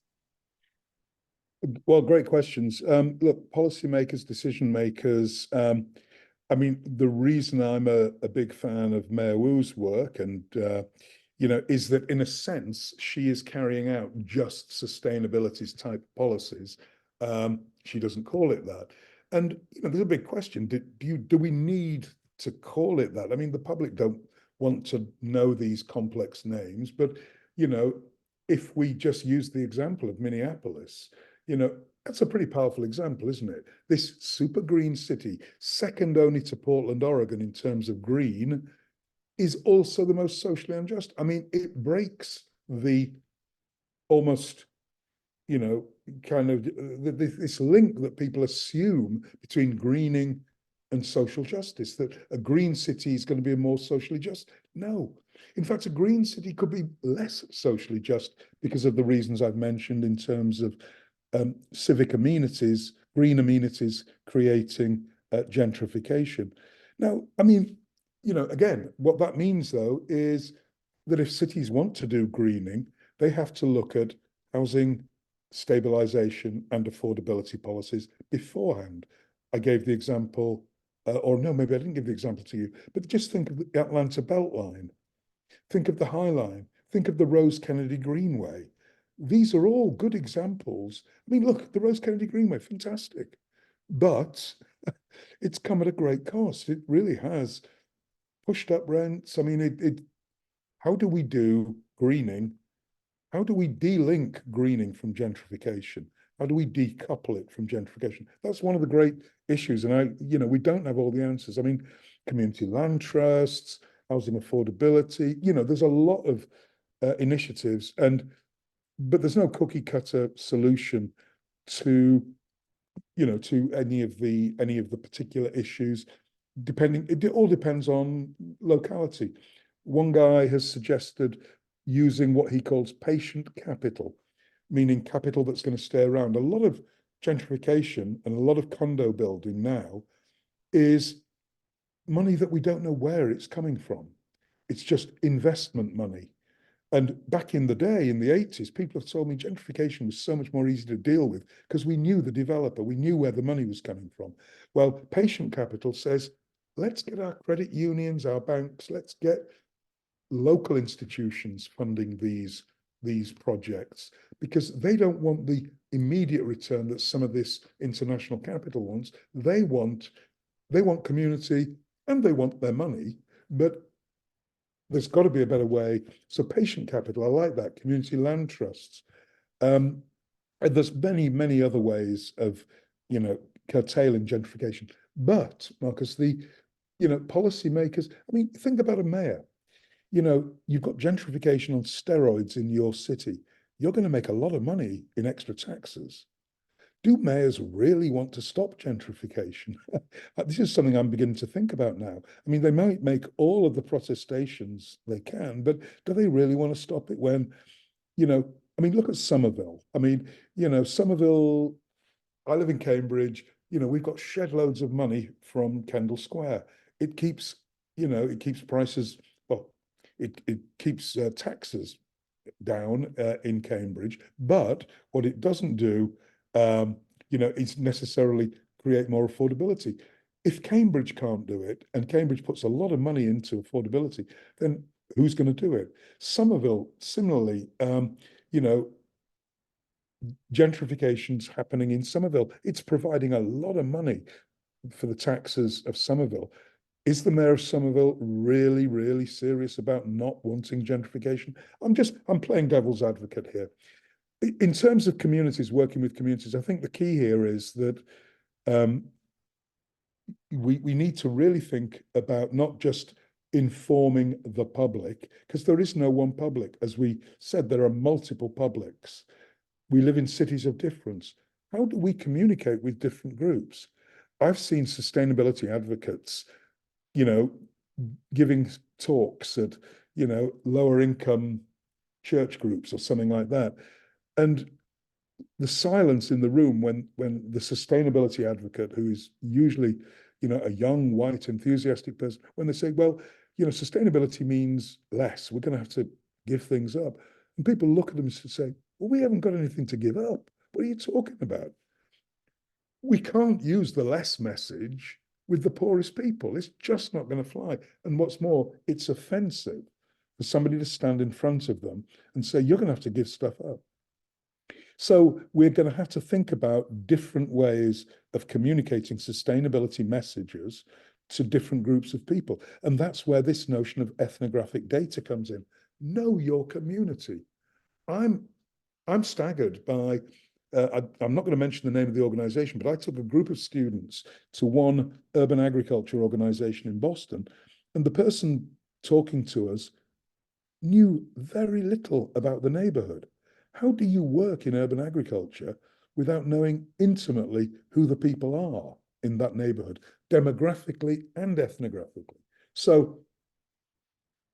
Well, great questions. Look, policymakers, decision makers. I mean, the reason I'm a big fan of Mayor Wu's work, and is that in a sense she is carrying out just sustainabilities type policies. She doesn't call it that, and there's a big question: do we need to call it that? I mean, the public don't want to know these complex names, but if we just use the example of Minneapolis. That's a pretty powerful example, isn't it? This super green city, second only to Portland, Oregon in terms of green, is also the most socially unjust. I mean, it breaks the almost, kind of this link that people assume between greening and social justice, that a green city is going to be more socially just. No. In fact, a green city could be less socially just because of the reasons I've mentioned in terms of civic amenities, green amenities creating gentrification. Now, I mean, again, what that means though is that if cities want to do greening, they have to look at housing stabilization and affordability policies beforehand. I gave the example, or no, maybe I didn't give the example to you, but just think of the Atlanta Beltline, think of the High Line, think of the Rose Kennedy Greenway. These are all good examples. I mean, look, the Rose Kennedy Greenway, fantastic, but it's come at a great cost. It really has pushed up rents. I mean, how do we do greening? How do we de-link greening from gentrification? How do we decouple it from gentrification? That's one of the great issues. And we don't have all the answers. I mean, community land trusts, housing affordability, there's a lot of initiatives, but there's no cookie cutter solution to any of the particular issues. It all depends on locality. One guy has suggested using what he calls patient capital, meaning capital that's going to stay around. A lot of gentrification and a lot of condo building now is money that we don't know where it's coming from. It's just investment money. And back in the day, in the 80s, people have told me gentrification was so much more easy to deal with because we knew the developer, we knew where the money was coming from. Well, patient capital says, let's get our credit unions, our banks, let's get local institutions funding these projects, because they don't want the immediate return that some of this international capital wants. They want community and they want their money, but there's got to be a better way. So patient capital, I like that. Community land trusts. And there's many, many other ways of, curtailing gentrification. But Marcus, the, policymakers, I mean, think about a mayor. You've got gentrification on steroids in your city. You're going to make a lot of money in extra taxes. Do mayors really want to stop gentrification? This is something I'm beginning to think about now. I mean, they might make all of the protestations they can, but do they really want to stop it when, I mean, look at Somerville. I mean, Somerville, I live in Cambridge, we've got shed loads of money from Kendall Square. It keeps, it keeps prices, well, it keeps taxes down in Cambridge, but what it doesn't do is necessarily create more affordability. If Cambridge can't do it, and Cambridge puts a lot of money into affordability, then who's going to do it? Somerville, similarly, gentrification's happening in Somerville. It's providing a lot of money for the taxes of Somerville. Is the mayor of Somerville really, really serious about not wanting gentrification? I'm playing devil's advocate here. In terms of communities, working with communities, I think the key here is that we need to really think about not just informing the public, because there is no one public. As we said, there are multiple publics. We live in cities of difference. how do we communicate with different groups? I've seen sustainability advocates, you know, giving talks at, you know, lower income church groups or something like that. And the silence in the room when the sustainability advocate, who is usually, you know, a young, white, enthusiastic person, when they say, well, you know, sustainability means less, we're going to have to give things up. And people look at them and say, well, we haven't got anything to give up. What are you talking about? We can't use the less message with the poorest people. It's just not going to fly. And what's more, it's offensive for somebody to stand in front of them and say, you're going to have to give stuff up. So we're going to have to think about different ways of communicating sustainability messages to different groups of people. And that's where this notion of ethnographic data comes in. Know your community. I'm staggered by, I'm not going to mention the name of the organization, but I took a group of students to one urban agriculture organization in Boston, and the person talking to us knew very little about the neighborhood. How do you work in urban agriculture without knowing intimately who the people are in that neighborhood, demographically and ethnographically? So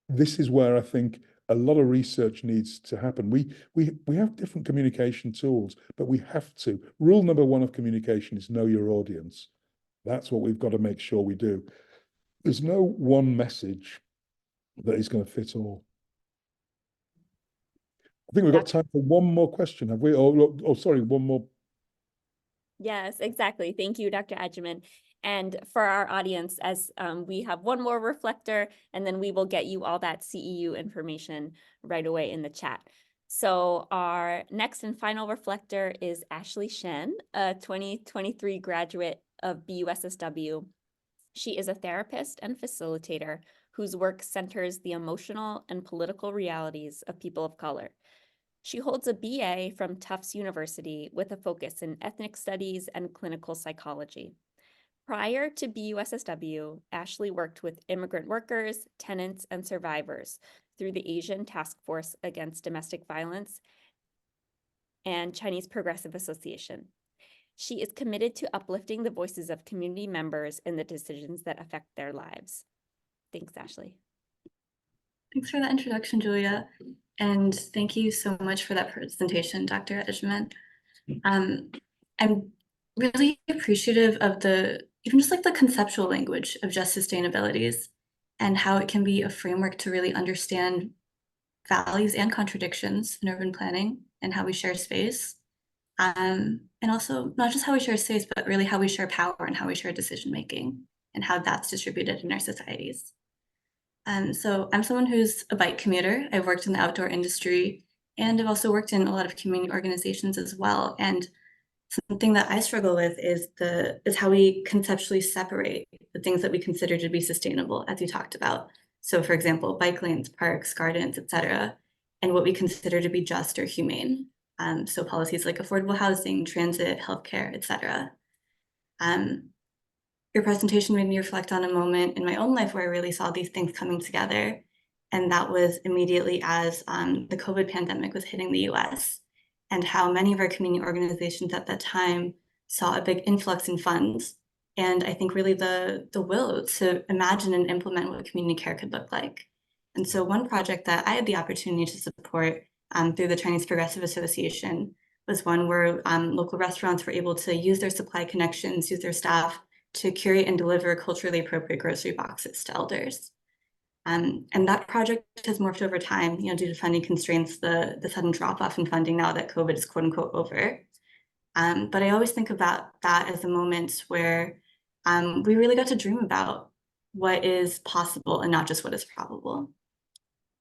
this is where I think a lot of research needs to happen. We have different communication tools, but we have to. Rule number one of communication is know your audience. That's what we've got to make sure we do. There's no one message that is going to fit all. I think we've got time for one more question, have we? Oh, sorry, one more. Yes, exactly. Thank you, Dr. Agyeman. And for our audience, as we have one more reflector, and then we will get you all that CEU information right away in the chat. So our next and final reflector is Ashley Shen, a 2023 graduate of BUSSW. She is a therapist and facilitator whose work centers the emotional and political realities of people of color. She holds a BA from Tufts University with a focus in ethnic studies and clinical psychology. Prior to BUSSW, Ashley worked with immigrant workers, tenants, and survivors through the Asian Task Force Against Domestic Violence and Chinese Progressive Association. She is committed to uplifting the voices of community members in the decisions that affect their lives. Thanks, Ashley. Thanks for that introduction, Julia. And thank you so much for that presentation, Dr. Agyeman. I'm really appreciative of even just like the conceptual language of just sustainabilities and how it can be a framework to really understand values and contradictions in urban planning and how we share space. And also not just how we share space, but really how we share power and how we share decision-making and how that's distributed in our societies. So I'm someone who's a bike commuter. I've worked in the outdoor industry, and I've also worked in a lot of community organizations as well. And something that I struggle with is how we conceptually separate the things that we consider to be sustainable, as you talked about. So for example, bike lanes, parks, gardens, etc., and what we consider to be just or humane. So policies like affordable housing, transit, healthcare, etc. Your presentation made me reflect on a moment in my own life where I really saw these things coming together. And that was immediately as the COVID pandemic was hitting the US, and how many of our community organizations at that time saw a big influx in funds. And I think really the will to imagine and implement what community care could look like. And so one project that I had the opportunity to support through the Chinese Progressive Association was one where local restaurants were able to use their supply connections, use their staff to curate and deliver culturally appropriate grocery boxes to elders. And that project has morphed over time, due to funding constraints, the sudden drop off in funding now that COVID is quote unquote over. But I always think about that as a moment where we really got to dream about what is possible and not just what is probable.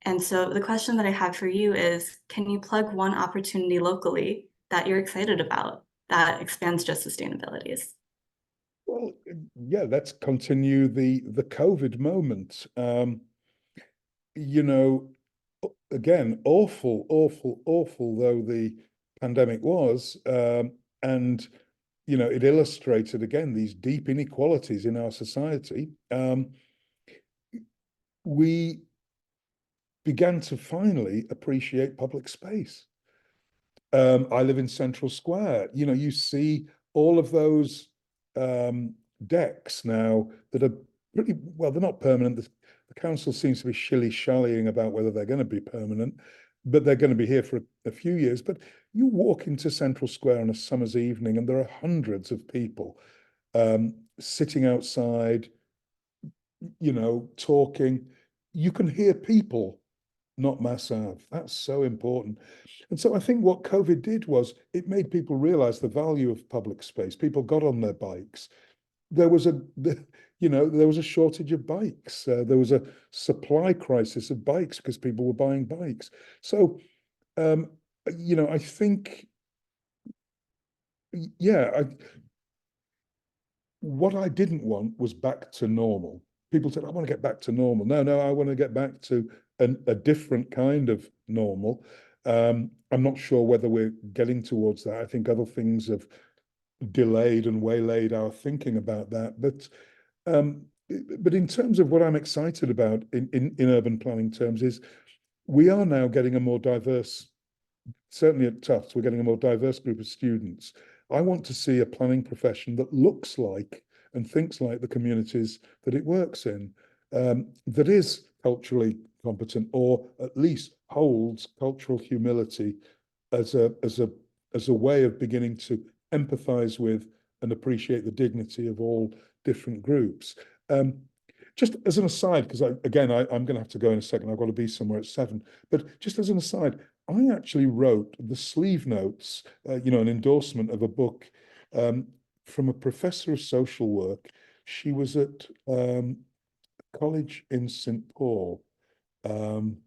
And so the question that I have for you is, can you plug one opportunity locally that you're excited about that expands just sustainabilities? Well, yeah, let's continue the COVID moment. Again, awful though the pandemic was, and it illustrated again these deep inequalities in our society. We began to finally appreciate public space. I live in Central Square. You know, you see all of those decks now that are pretty well, they're not permanent. The council seems to be shilly-shallying about whether they're going to be permanent, but they're going to be here for a few years. But you walk into Central Square on a summer's evening and there are hundreds of people sitting outside, you know, talking. You can hear people, not massive. That's so important. And so I think what COVID did was it made people realize the value of public space. People got on their bikes. There was there was a shortage of bikes. There was a supply crisis of bikes because people were buying bikes. So, I think, what I didn't want was back to normal. People said, I want to get back to normal. No, I want to get back to a different kind of normal. I'm not sure whether we're getting towards that. I think other things have delayed and waylaid our thinking about that. But in terms of what I'm excited about in urban planning terms is we are now getting a more diverse, certainly at Tufts, we're getting a more diverse group of students. I want to see a planning profession that looks like and thinks like the communities that it works in, that is culturally competent, or at least holds cultural humility as a way of beginning to empathize with and appreciate the dignity of all different groups. Just as an aside, because I'm going to have to go in a second, I've got to be somewhere at 7, but just as an aside, I actually wrote the sleeve notes, an endorsement of a book from a professor of social work. She was at college in St. Paul. And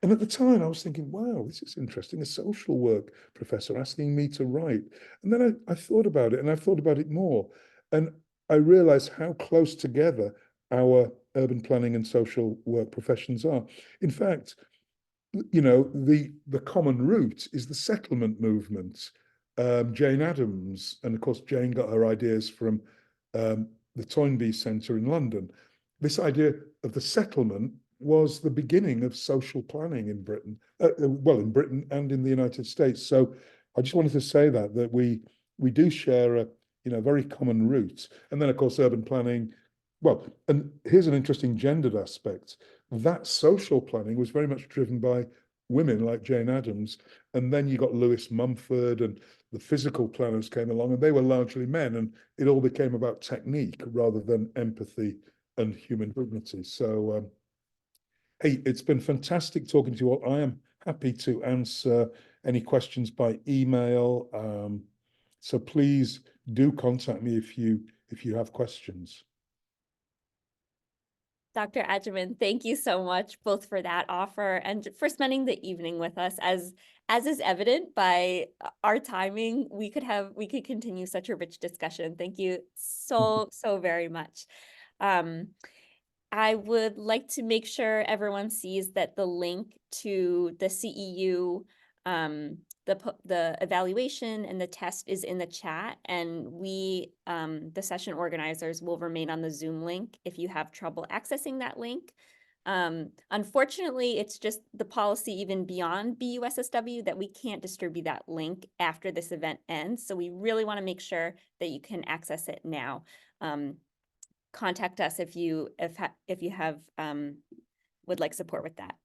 at the time I was thinking, wow, this is interesting, a social work professor asking me to write. And then I thought about it, and I thought about it more. And I realized how close together our urban planning and social work professions are. In fact, the common root is the settlement movement. Jane Addams, and of course, Jane got her ideas from the Toynbee Centre in London. This idea of the settlement was the beginning of social planning in Britain, in Britain and in the United States. So I just wanted to say that we do share a very common root. And then of course urban planning, and here's an interesting gendered aspect. That social planning was very much driven by women like Jane Addams, and then you got Lewis Mumford, and the physical planners came along, and they were largely men, and it all became about technique rather than empathy and human dignity. So hey, it's been fantastic talking to you all. I am happy to answer any questions by email. So please do contact me if you have questions. Dr. Agyeman, thank you so much both for that offer and for spending the evening with us. As is evident by our timing, we could continue such a rich discussion. Thank you so very much. I would like to make sure everyone sees that the link to the CEU, the evaluation and the test is in the chat, and we, the session organizers, will remain on the Zoom link if you have trouble accessing that link. Unfortunately, it's just the policy even beyond BUSSW that we can't distribute that link after this event ends. So we really want to make sure that you can access it now. Contact us if you have would like support with that.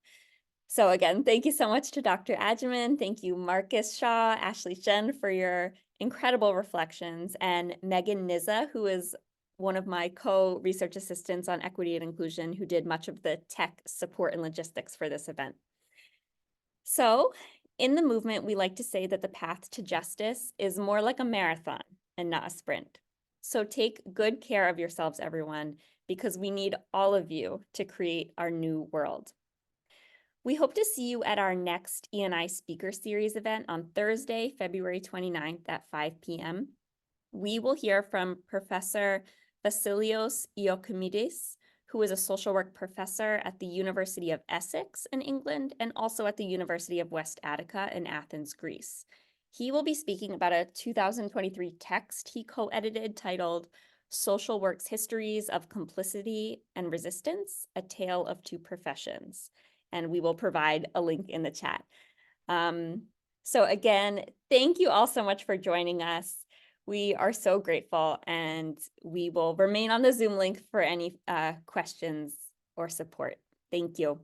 So again, thank you so much to Dr. Agyeman. Thank you, Marcus Shaw, Ashley Shen, for your incredible reflections, and Megan Nizza, who is one of my co-research assistants on equity and inclusion, who did much of the tech support and logistics for this event. So in the movement, we like to say that the path to justice is more like a marathon and not a sprint. So take good care of yourselves, everyone, because we need all of you to create our new world. We hope to see you at our next E&I Speaker Series event on Thursday, February 29th at 5 p.m. We will hear from Professor Vasilios Iokoumidis, who is a social work professor at the University of Essex in England and also at the University of West Attica in Athens, Greece. He will be speaking about a 2023 text he co-edited titled Social Work's Histories of Complicity and Resistance, A Tale of Two Professions. And we will provide a link in the chat. So again, thank you all so much for joining us. We are so grateful, and we will remain on the Zoom link for any questions or support. Thank you.